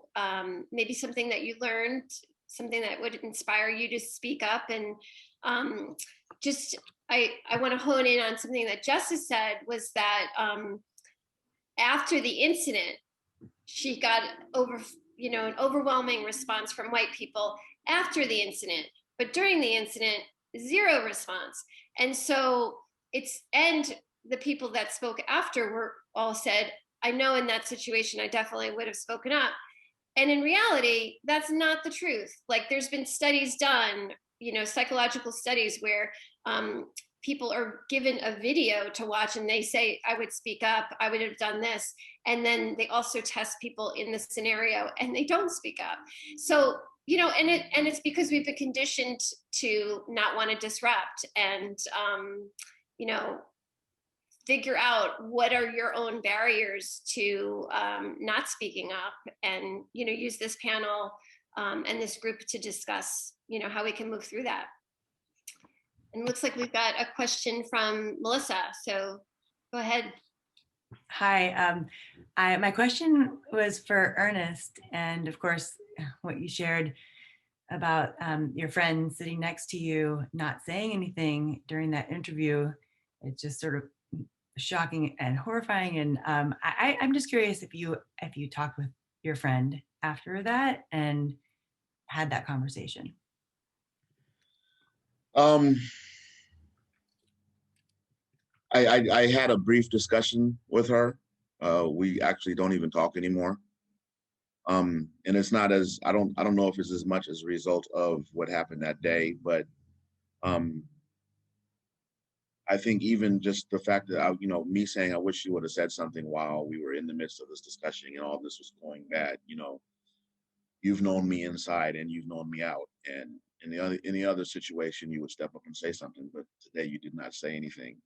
maybe something that you learned, something that would inspire you to speak up. And just I want to hone in on something that Justice said, was that after the incident, she got an overwhelming response from white people after the incident, but during the incident, zero response. And so and the people that spoke after were all said, I know in that situation, I definitely would have spoken up. And in reality, that's not the truth. Like, there's been studies done, you know, psychological studies where people are given a video to watch and they say, I would speak up, I would have done this. And then they also test people in the scenario and they don't speak up. So, you know, and it's because we've been conditioned to not want to disrupt and, you know, figure out what are your own barriers to not speaking up, and, you know, use this panel and this group to discuss, you know, how we can move through that. And it looks like we've got a question from Melissa, so go ahead. Hi, my question was for Ernest, and of course, what you shared about your friend sitting next to you, not saying anything during that interview. It's just sort of shocking and horrifying. And I'm just curious if you talked with your friend after that and had that conversation. Um, I had a brief discussion with her. We actually don't even talk anymore. And it's not as I don't know if it's as much as a result of what happened that day, but um, I think even just the fact that me saying I wish you would have said something while we were in the midst of this discussion and all this was going bad. You've known me inside and you've known me out, and in the other situation you would step up and say something, but today you did not say anything.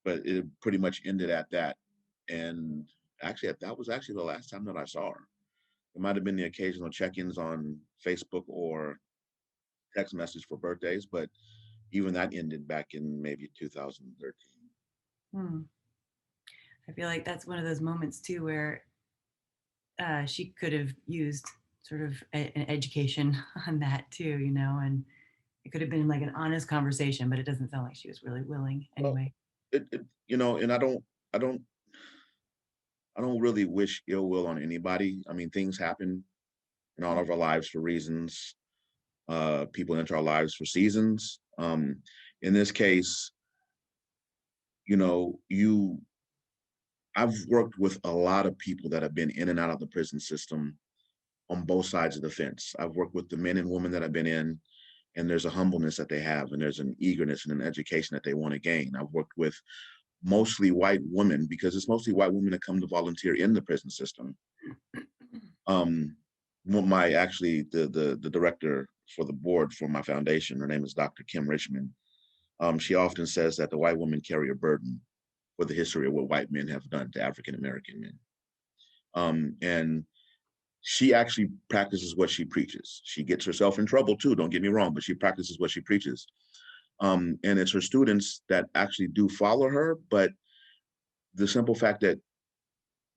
But it pretty much ended at that. And actually, that was actually the last time that I saw her. It might have been the occasional check-ins on Facebook or text message for birthdays, but even that ended back in maybe 2013. Hmm. I feel like that's one of those moments too where she could have used sort of an education on that too, and it could have been like an honest conversation, but it doesn't sound like she was really willing Well, anyway. and I don't, I don't really wish ill will on anybody. I mean, things happen in all of our lives for reasons. People enter our lives for seasons. In this case, you know, you I've worked with a lot of people that have been in and out of the prison system on both sides of the fence. I've worked with the men and women that I've been in, and there's a humbleness that they have, and there's an eagerness and an education that they want to gain. I've worked with mostly white women because it's mostly white women that come to volunteer in the prison system. My actually the director for the board for my foundation, her name is Dr. Kim Richmond. She often says that the white women carry a burden for the history of what white men have done to African American men. And she actually practices what she preaches. She gets herself in trouble too, don't get me wrong, but she practices what she preaches. And it's her students that actually do follow her, but the simple fact that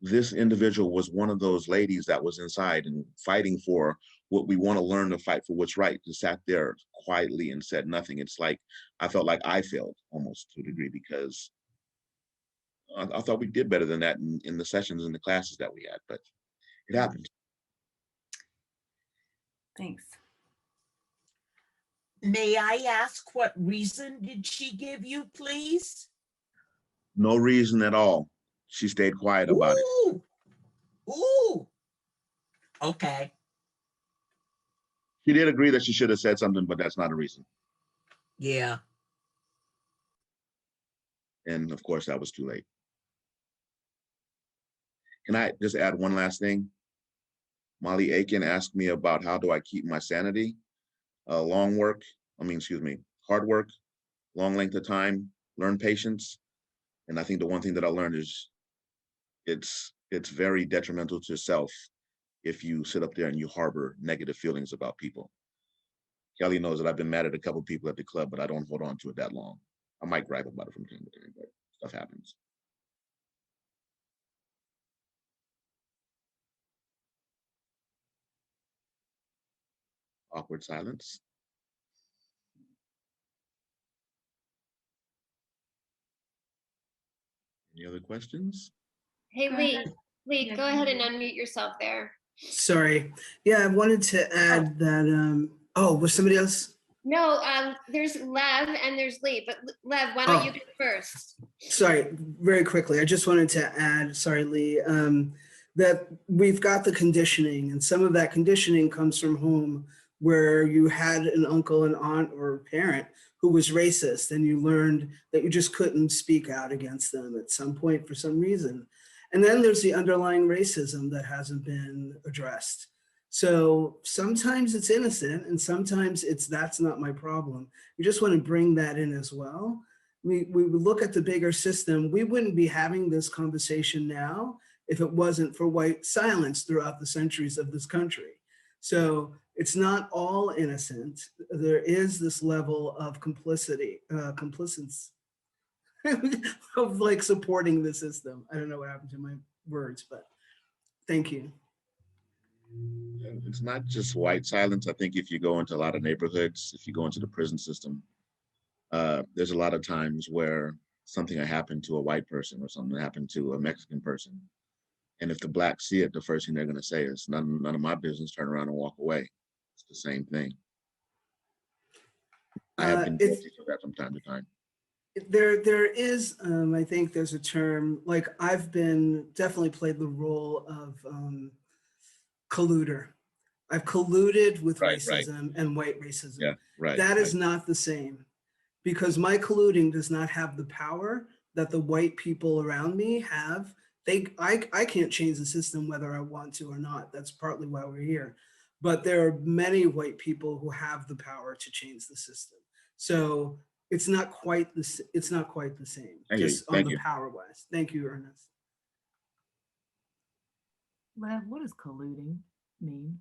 this individual was one of those ladies that was inside and fighting for what we want to learn to fight for what's right, just sat there quietly and said nothing. It's like I felt like I failed almost to a degree because I thought we did better than that in the sessions and the classes that we had, but it happened. Thanks. May I ask what reason did she give you, please? No reason at all. She stayed quiet about it. Ooh, ooh. Okay. She did agree that she should have said something, but that's not a reason. Yeah. And of course, that was too late. Can I just add one last thing? Molly Aiken asked me about how do I keep my sanity? Hard work, long length of time, learn patience. And I think the one thing that I learned is it's very detrimental to self if you sit up there and you harbor negative feelings about people. Kelly knows that I've been mad at a couple of people at the club, but I don't hold on to it that long. I might gripe about it from time to time, but stuff happens. Awkward silence. Any other questions? Hey, Go Lee, ahead. Lee, Yeah, go go ahead and ahead. unmute yourself there. Sorry. Yeah, I wanted to add that, oh, was somebody else? No, there's Lev and there's Lee, but Lev, why don't you Oh. go first? Sorry, very quickly. I just wanted to add, sorry, Lee, that we've got the conditioning, and some of that conditioning comes from home where you had an uncle, an aunt, or a parent who was racist, and you learned that you just couldn't speak out against them at some point for some reason. And then there's the underlying racism that hasn't been addressed. So sometimes it's innocent, and sometimes it's that's not my problem. We just want to bring that in as well. We would look at the bigger system, we wouldn't be having this conversation now if it wasn't for white silence throughout the centuries of this country. So it's not all innocent. There is this level of complicity, of like supporting the system. I don't know what happened to my words, but thank you. And it's not just white silence. I think if you go into a lot of neighborhoods, if you go into the prison system, there's a lot of times where something will happen to a white person or something happened to a Mexican person. And if the blacks see it, the first thing they're going to say is, none of my business, turn around and walk away. It's the same thing. I have been guilty of that from time to time. There is, I think there's a term, like I've been definitely played the role of colluder. I've colluded with racism and white racism. Yeah, right. That is not the same, because my colluding does not have the power that the white people around me have. I can't change the system whether I want to or not. That's partly why we're here. But there are many white people who have the power to change the system. So it's not quite the same, just on the power wise. Thank you, Ernest. Lev, what does colluding mean?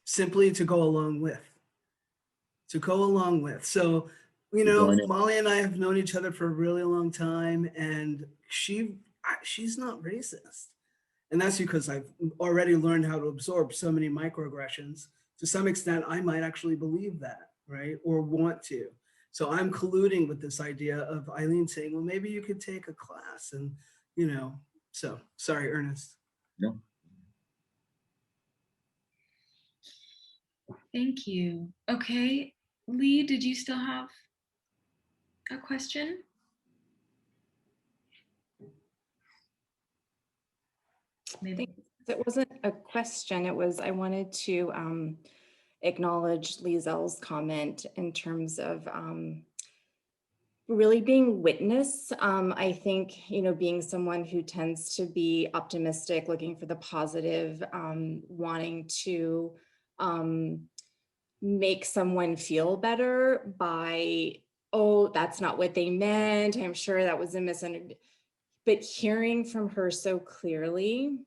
Simply to go along with. To go along with. So, you know, Molly and I have known each other for a really long time, and she's not racist. And that's because I've already learned how to absorb so many microaggressions. To some extent, I might actually believe that, right? Or want to. So I'm colluding with this idea of Eileen saying, well, maybe you could take a class, and, you know, so sorry, Ernest. No. Thank you. Okay, Lee, did you still have a question? Maybe. It wasn't a question. It was, I wanted to acknowledge Liesel's comment in terms of really being witness. I think, you know, being someone who tends to be optimistic, looking for the positive, wanting to make someone feel better by, oh, that's not what they meant. I'm sure that was a misunderstanding. But hearing from her so clearly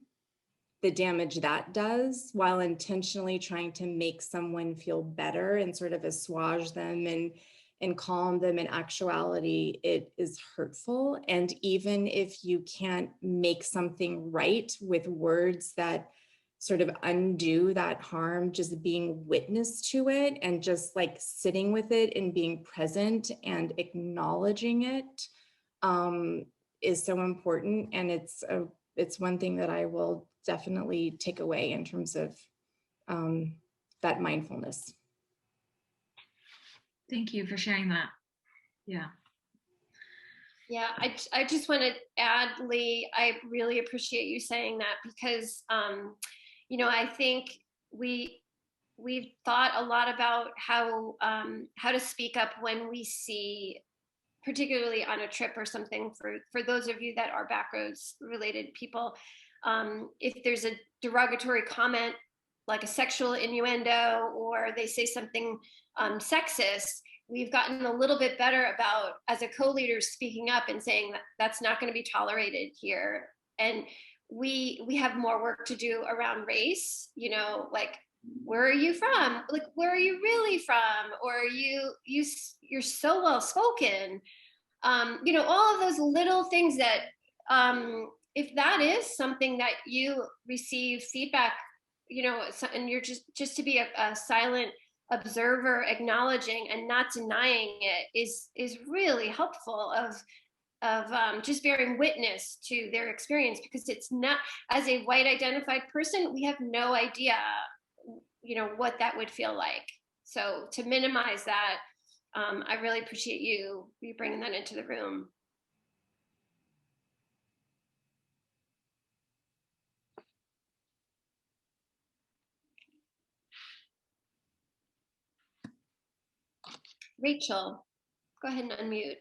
the damage that does, while intentionally trying to make someone feel better and sort of assuage them and calm them, in actuality, it is hurtful. And even if you can't make something right with words that sort of undo that harm, just being witness to it and just like sitting with it and being present and acknowledging it is so important. And it's one thing that I will definitely take away in terms of that mindfulness. Thank you for sharing that. Yeah. Yeah, I just want to add, Lee, I really appreciate you saying that, because, you know, I think we've thought a lot about how to speak up when we see, particularly on a trip or something, for those of you that are backroads related people, if there's a derogatory comment, like a sexual innuendo, or they say something sexist, we've gotten a little bit better about, as a co-leader, speaking up and saying that that's not going to be tolerated here. And we have more work to do around race, you know, like, where are you from? Like, where are you really from? Or you're so well spoken. You know, all of those little things that, if that is something that you receive feedback, you know, and you're just to be a silent observer, acknowledging and not denying it is really helpful of just bearing witness to their experience, because it's not, as a white identified person, we have no idea, you know, what that would feel like. So to minimize that, I really appreciate you bringing that into the room. Rachel, go ahead and unmute.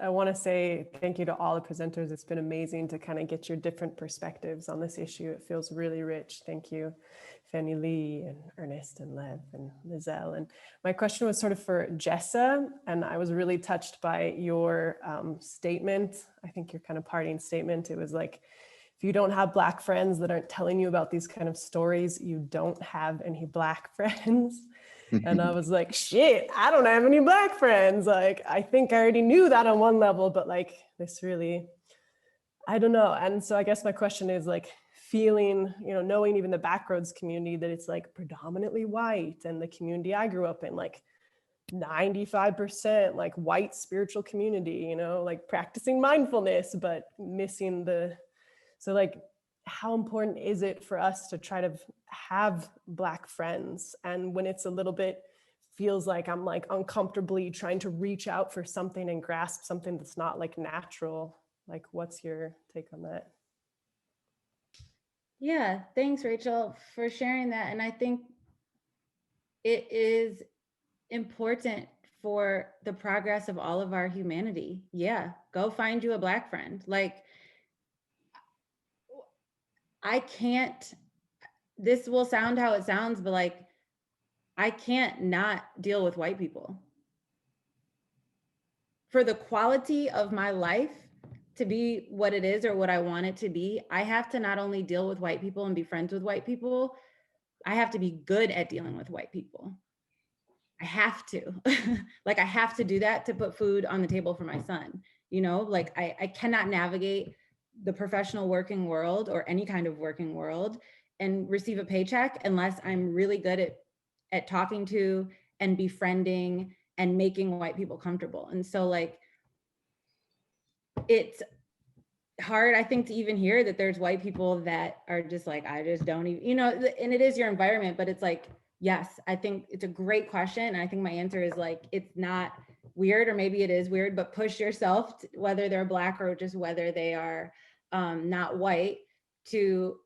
I want to say thank you to all the presenters. It's been amazing to kind of get your different perspectives on this issue. It feels really rich. Thank you, Fanny Lee and Ernest and Lev and Liesel. And my question was sort of for Jessa, and I was really touched by your statement. I think your kind of parting statement. It was like, if you don't have Black friends that aren't telling you about these kind of stories, you don't have any Black friends. And I was like, shit, I don't have any Black friends. Like, I think I already knew that on one level, but like this really, I don't know. And so I guess my question is like feeling, knowing even the Backroads community, that it's like predominantly white, and the community I grew up in, like 95% like white spiritual community, like practicing mindfulness, but missing so like, how important is it for us to try to have Black friends? And when it's a little bit, feels like I'm like uncomfortably trying to reach out for something and grasp something that's not like natural. Like, what's your take on that? Yeah, thanks, Rachel, for sharing that. And I think it is important for the progress of all of our humanity. Yeah, go find you a Black friend. Like, I can't, this will sound how it sounds, but like, I can't not deal with white people. For the quality of my life to be what it is or what I want it to be, I have to not only deal with white people and be friends with white people, I have to be good at dealing with white people. I have to. Like, I have to do that to put food on the table for my son. Like I cannot navigate the professional working world or any kind of working world and receive a paycheck unless I'm really good at talking to and befriending and making white people comfortable. And so like, it's hard, I think, to even hear that there's white people that are just like, I just don't even, and it is your environment, but it's like, yes, I think it's a great question. And I think my answer is like, it's not weird, or maybe it is weird, but push yourself, whether they're Black or just whether they are not white, to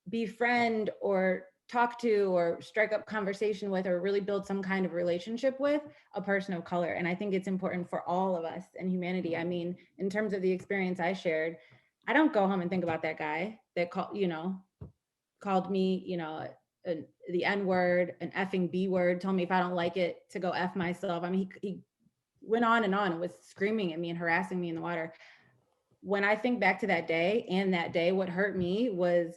befriend or talk to or strike up conversation with or really build some kind of relationship with a person of color. And I think it's important for all of us in humanity. I mean, in terms of the experience I shared, I don't go home and think about that guy that called me, the N word, an effing B word, told me if I don't like it to go F myself. I mean, he went on and was screaming at me and harassing me in the water. When I think back to that day, what hurt me was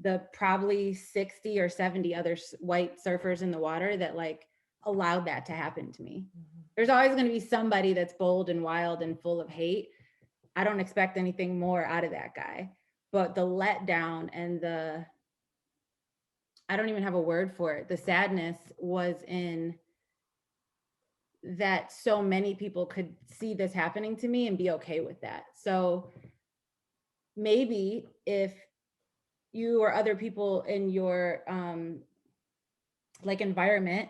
the probably 60 or 70 other white surfers in the water that like allowed that to happen to me. Mm-hmm. There's always going to be somebody that's bold and wild and full of hate. I don't expect anything more out of that guy, but the letdown and I don't even have a word for it. The sadness was in that so many people could see this happening to me and be okay with that. So maybe if you or other people in your like environment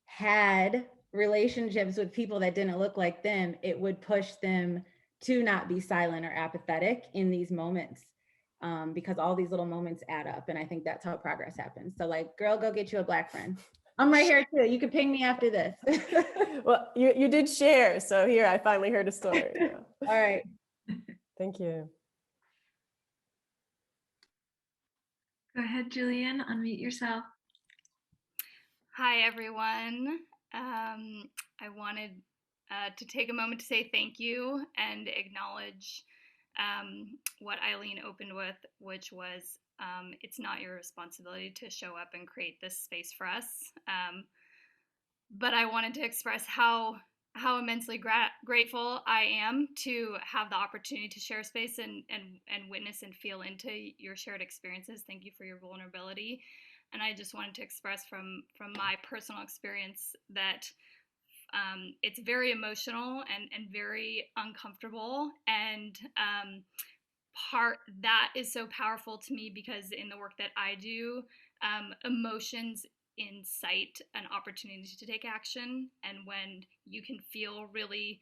had relationships with people that didn't look like them, it would push them to not be silent or apathetic in these moments, because all these little moments add up. And I think that's how progress happens. So like, girl, go get you a Black friend. I'm right here too. You can ping me after this. Well, you did share. So here, I finally heard a story. Yeah. All right. Thank you. Go ahead, Julian, unmute yourself. Hi, everyone. I wanted to take a moment to say thank you and acknowledge what Eileen opened with, which was it's not your responsibility to show up and create this space for us. But I wanted to express how immensely grateful I am to have the opportunity to share space and witness and feel into your shared experiences. Thank you for your vulnerability. And I just wanted to express from my personal experience that it's very emotional and very uncomfortable. And that is so powerful to me because in the work that I do, emotions incite an opportunity to take action. And when you can feel really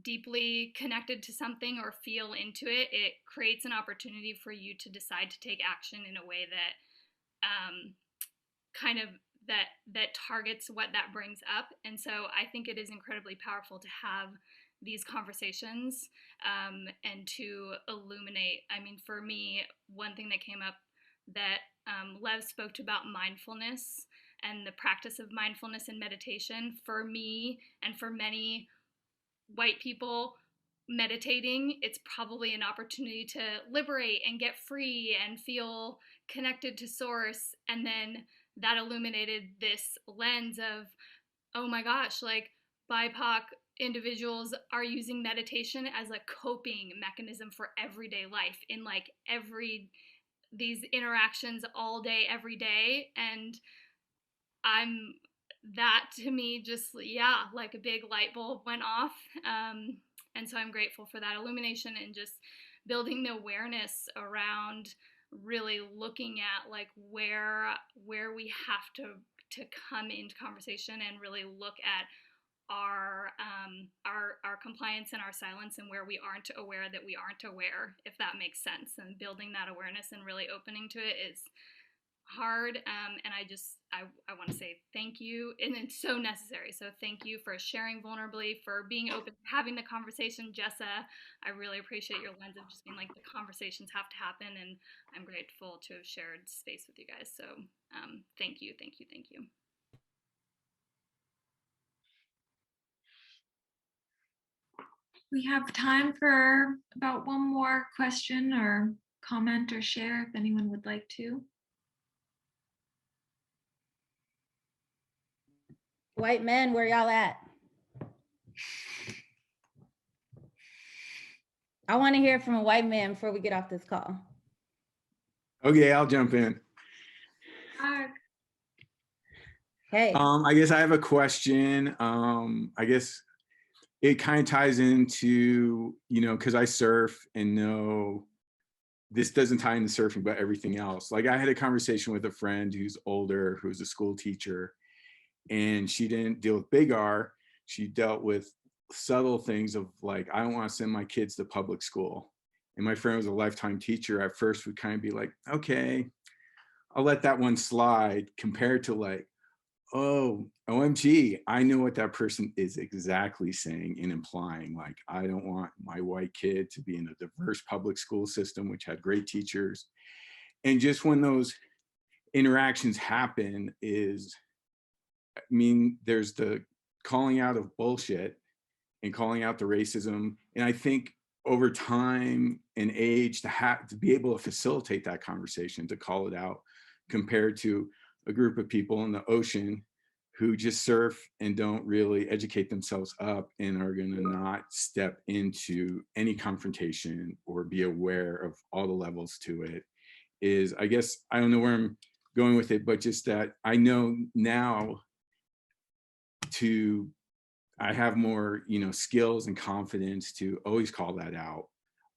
deeply connected to something or feel into it, it creates an opportunity for you to decide to take action in a way that that targets what that brings up. And so I think it is incredibly powerful to have these conversations and to illuminate. I mean, for me, one thing that came up that Lev spoke to about mindfulness and the practice of mindfulness and meditation. For me and for many white people, meditating, it's probably an opportunity to liberate and get free and feel connected to source. And then that illuminated this lens of, oh my gosh, like BIPOC individuals are using meditation as a coping mechanism for everyday life in like these interactions all day, every day. And that to me just, yeah, like a big light bulb went off. And so I'm grateful for that illumination and just building the awareness around really looking at like where we have to come into conversation and really look at our compliance and our silence, and where we aren't aware that we aren't aware, if that makes sense. And building that awareness and really opening to it is hard, and I want to say thank you, and it's so necessary. So thank you for sharing vulnerably, for being open, having the conversation, Jessa. I really appreciate your lens of just being like, the conversations have to happen, and I'm grateful to have shared space with you guys. So thank you, thank you, thank you. We have time for about one more question or comment or share if anyone would like to. White men, where y'all at? I want to hear from a white man before we get off this call. Okay, I'll jump in. Hey. I guess I have a question. I guess it kind of ties into, because I surf and know this doesn't tie into surfing, but everything else. Like I had a conversation with a friend who's older, who's a school teacher, and she didn't deal with big R. She dealt with subtle things of like, I don't want to send my kids to public school. And my friend was a lifetime teacher. At first would kind of be like, okay, I'll let that one slide, compared to like, oh, OMG, I know what that person is exactly saying and implying. Like, I don't want my white kid to be in a diverse public school system, which had great teachers. And just when those interactions happen there's the calling out of bullshit and calling out the racism. And I think over time and age, to be able to facilitate that conversation, to call it out, compared to a group of people in the ocean who just surf and don't really educate themselves up and are going to not step into any confrontation or be aware of all the levels to it, is, I guess, I don't know where I'm going with it, but just that I know now I have more, skills and confidence to always call that out.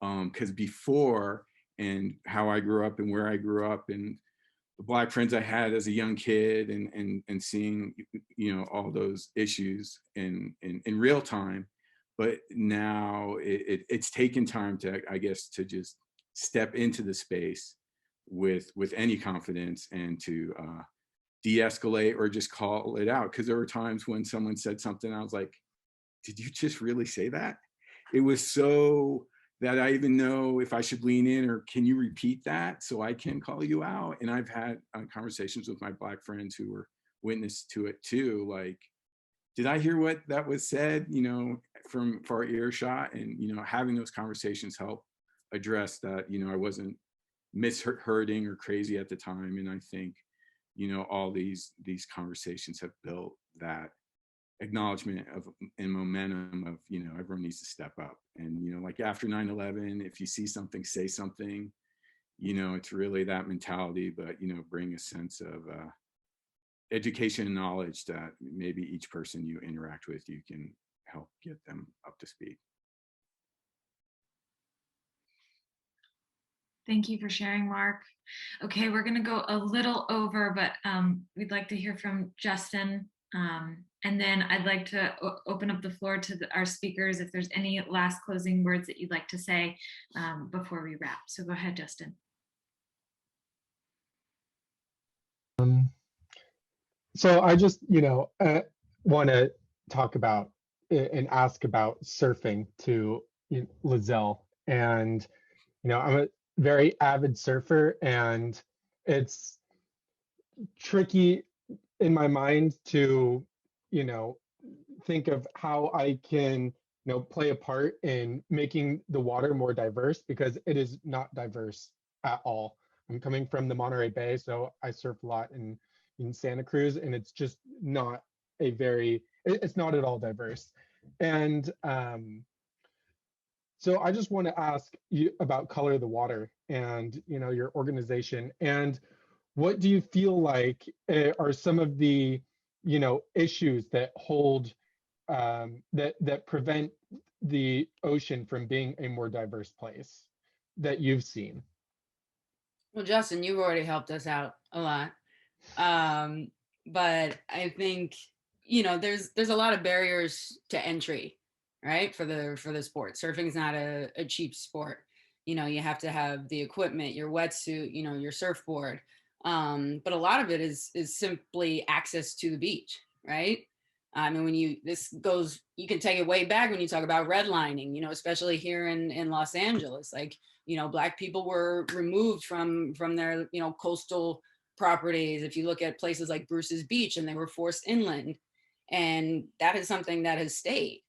Because before, and how I grew up and where I grew up and the Black friends I had as a young kid, and seeing, all those issues in real time. But now it's taken time to, I guess, to just step into the space with any confidence and to de-escalate or just call it out. Because there were times when someone said something, I was like, did you just really say that? It was so that I even know if I should lean in, or can you repeat that so I can call you out? And I've had conversations with my Black friends who were witness to it too. Like, did I hear what that was said, from far earshot? And, having those conversations help address that, I wasn't mishearding or crazy at the time. And I think, all these conversations have built that acknowledgement of and momentum of, everyone needs to step up. And, like after 9/11, if you see something, say something, it's really that mentality, but, bring a sense of education and knowledge that maybe each person you interact with, you can help get them up to speed. Thank you for sharing, Mark. Okay, we're going to go a little over, but we'd like to hear from Justin. And then I'd like to open up the floor to our speakers if there's any last closing words that you'd like to say before we wrap. So go ahead, Justin. So I just, want to talk about and ask about surfing to Lizelle. And, I'm a very avid surfer, and it's tricky in my mind to, think of how I can, play a part in making the water more diverse, because it is not diverse at all. I'm coming from the Monterey Bay, so I surf a lot in, in Santa Cruz, and it's just not it's not at all diverse. And so I just want to ask you about Color of the Water and, your organization, and what do you feel like are some of the, issues that hold that prevent the ocean from being a more diverse place that you've seen? Well, Justin, you've already helped us out a lot. But I think, there's a lot of barriers to entry, right? For the sport. Surfing is not a cheap sport. You have to have the equipment, your wetsuit, your surfboard. But a lot of it is simply access to the beach, right? I mean, you can take it way back when you talk about redlining, especially here in Los Angeles. Like, Black people were removed from their, coastal properties. If you look at places like Bruce's Beach, and they were forced inland, and that is something that has stayed.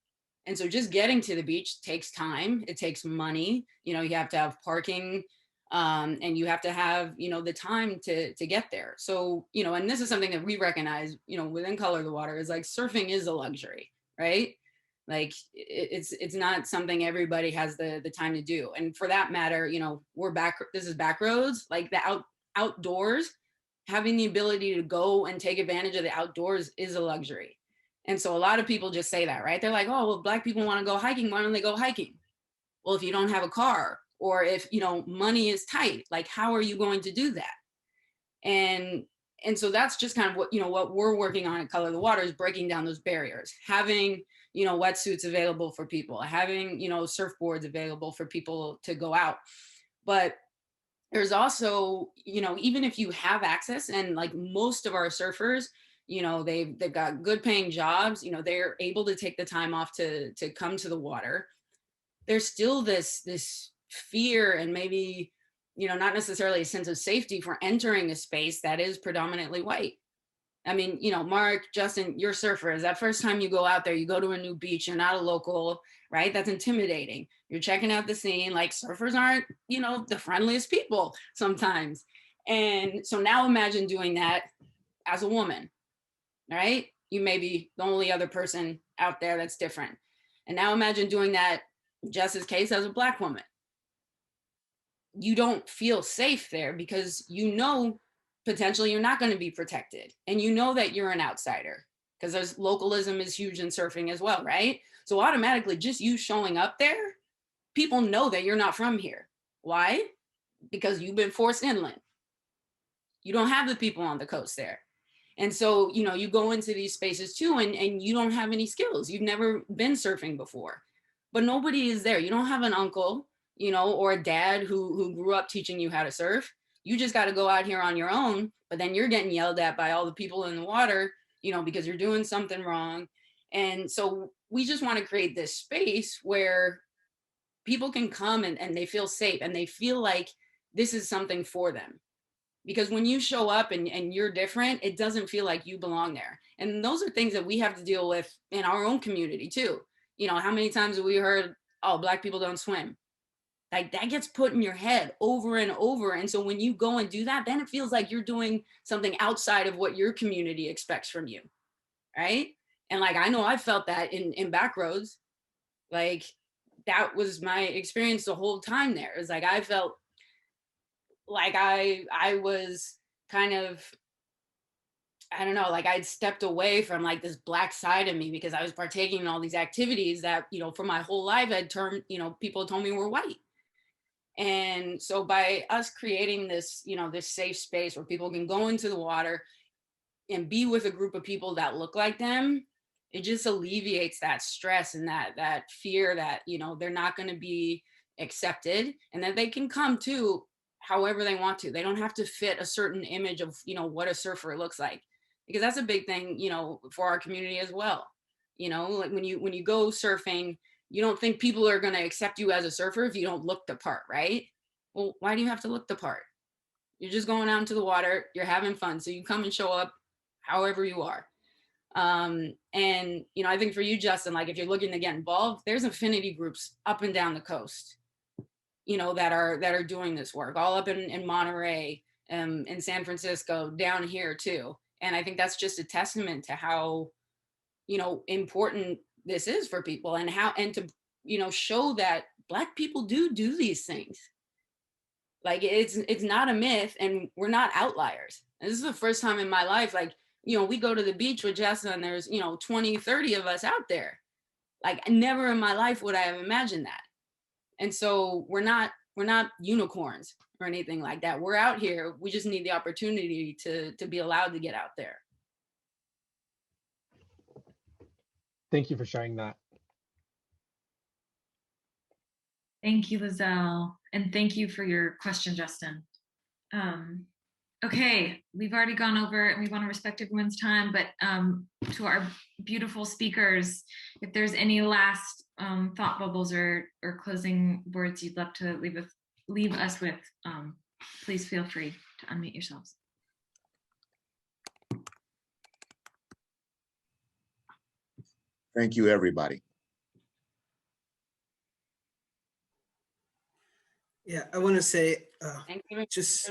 And so just getting to the beach takes time. It takes money. You have to have parking, and you have to have, the time to get there. So, and this is something that we recognize, within Color of the Water, is like surfing is a luxury, right? Like it's not something everybody has the time to do. And for that matter, this is back roads, like the outdoors. Having the ability to go and take advantage of the outdoors is a luxury. And so a lot of people just say that, right? They're like, oh, well, Black people want to go hiking. Why don't they go hiking? Well, if you don't have a car, or if, money is tight, like, how are you going to do that? And so that's just kind of what we're working on at Color of the Water, is breaking down those barriers, having, wetsuits available for people, having, surfboards available for people to go out. But there's also, even if you have access, and like most of our surfers, they've got good paying jobs, they're able to take the time off to come to the water. There's still this fear, and maybe, not necessarily a sense of safety for entering a space that is predominantly white. I mean, Mark, Justin, you're surfers. That first time you go out there, you go to a new beach, you're not a local, right? That's intimidating. You're checking out the scene. Like, surfers aren't, the friendliest people sometimes. And so now imagine doing that as a woman, right? You may be the only other person out there that's different. And now imagine doing that, Jess's case, as a Black woman. You don't feel safe there, because potentially you're not going to be protected, and that you're an outsider, because there's localism is huge in surfing as well, right? So automatically, just you showing up there, people know that you're not from here. Why? Because you've been forced inland. You don't have the people on the coast there. And so, you go into these spaces too, and you don't have any skills. You've never been surfing before, but nobody is there. You don't have an uncle, or a dad who grew up teaching you how to surf. You just got to go out here on your own, but then you're getting yelled at by all the people in the water, because you're doing something wrong. And so we just want to create this space where people can come and they feel safe, and they feel like this is something for them. Because when you show up and you're different, it doesn't feel like you belong there. And those are things that we have to deal with in our own community too. How many times have we heard, oh, Black people don't swim? Like, that gets put in your head over and over. And so when you go and do that, then it feels like you're doing something outside of what your community expects from you, right? And like, I know I felt that in Backroads. Like, that was my experience the whole time there. It's like, I felt like I was kind of, I don't know, like I'd stepped away from like this Black side of me, because I was partaking in all these activities that, for my whole life had turned, people told me were white. And so by us creating this, this safe space where people can go into the water and be with a group of people that look like them, it just alleviates that stress and that fear that, they're not going to be accepted, and that they can come to however they want to. They don't have to fit a certain image of, what a surfer looks like, because that's a big thing, for our community as well. Like when you go surfing, you don't think people are going to accept you as a surfer if you don't look the part, right? Well, why do you have to look the part? You're just going out into the water, you're having fun. So you come and show up however you are. And, I think for you, Justin, like if you're looking to get involved, there's affinity groups up and down the coast, that are doing this work, all up in Monterey, in San Francisco, down here too. And I think that's just a testament to how, you know, important this is for people, and how, and to, you know, show that Black people do these things. Like it's not a myth, and we're not outliers. And this is the first time in my life, like, you know, we go to the beach with Jessa and there's, you know, 20, 30 of us out there. Like never in my life would I have imagined that. And so we're not unicorns or anything like that. We're out here. We just need the opportunity to be allowed to get out there. Thank you for sharing that. Thank you, Lizelle. And thank you for your question, Justin. Okay, we've already gone over and we want to respect everyone's time, but to our beautiful speakers, if there's any last thought bubbles or closing words you'd love to leave us with, please feel free to unmute yourselves. Thank you, everybody. Yeah, I want to say just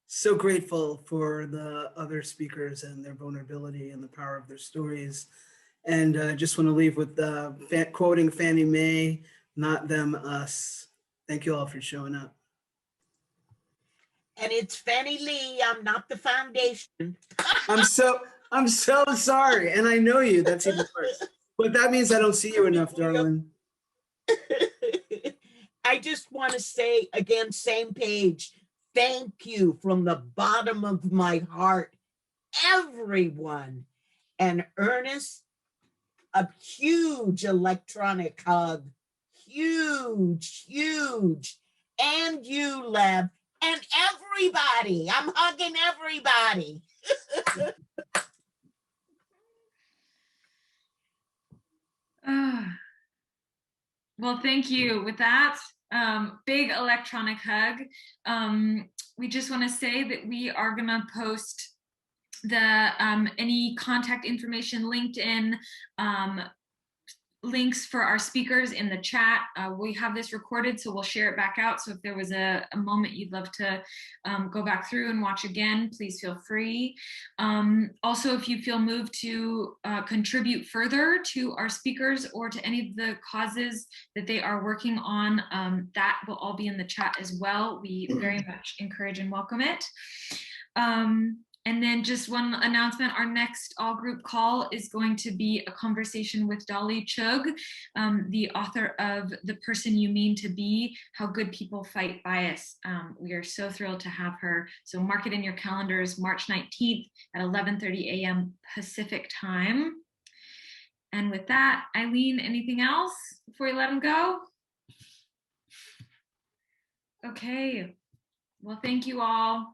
so grateful for the other speakers and their vulnerability and the power of their stories. And I just want to leave with quoting Fannie Mae, "Not them, us." Thank you all for showing up. And it's Fannie Lee, I'm not the foundation. I'm so sorry. And I know you, that's even worse. But that means I don't see you enough, darling. I just want to say again, same page. Thank you from the bottom of my heart, everyone. And Ernest, a huge electronic hug. Huge, huge. And you, Lev, and everybody. I'm hugging everybody. Well, thank you. With that, big electronic hug. We just want to say that we are going to post the any contact information, LinkedIn, links for our speakers in the chat. We have this recorded, so we'll share it back out. So if there was a moment you'd love to go back through and watch again, please feel free. Also, if you feel moved to contribute further to our speakers or to any of the causes that they are working on, that will all be in the chat as well. We very much encourage and welcome it. And then just one announcement, our next all group call is going to be a conversation with Dolly Chug, the author of The Person You Mean to Be, How Good People Fight Bias. We are so thrilled to have her. So mark it in your calendars, March 19th at 11:30 a.m. Pacific time. And with that, Eileen, anything else before we let them go? Okay, well, thank you all.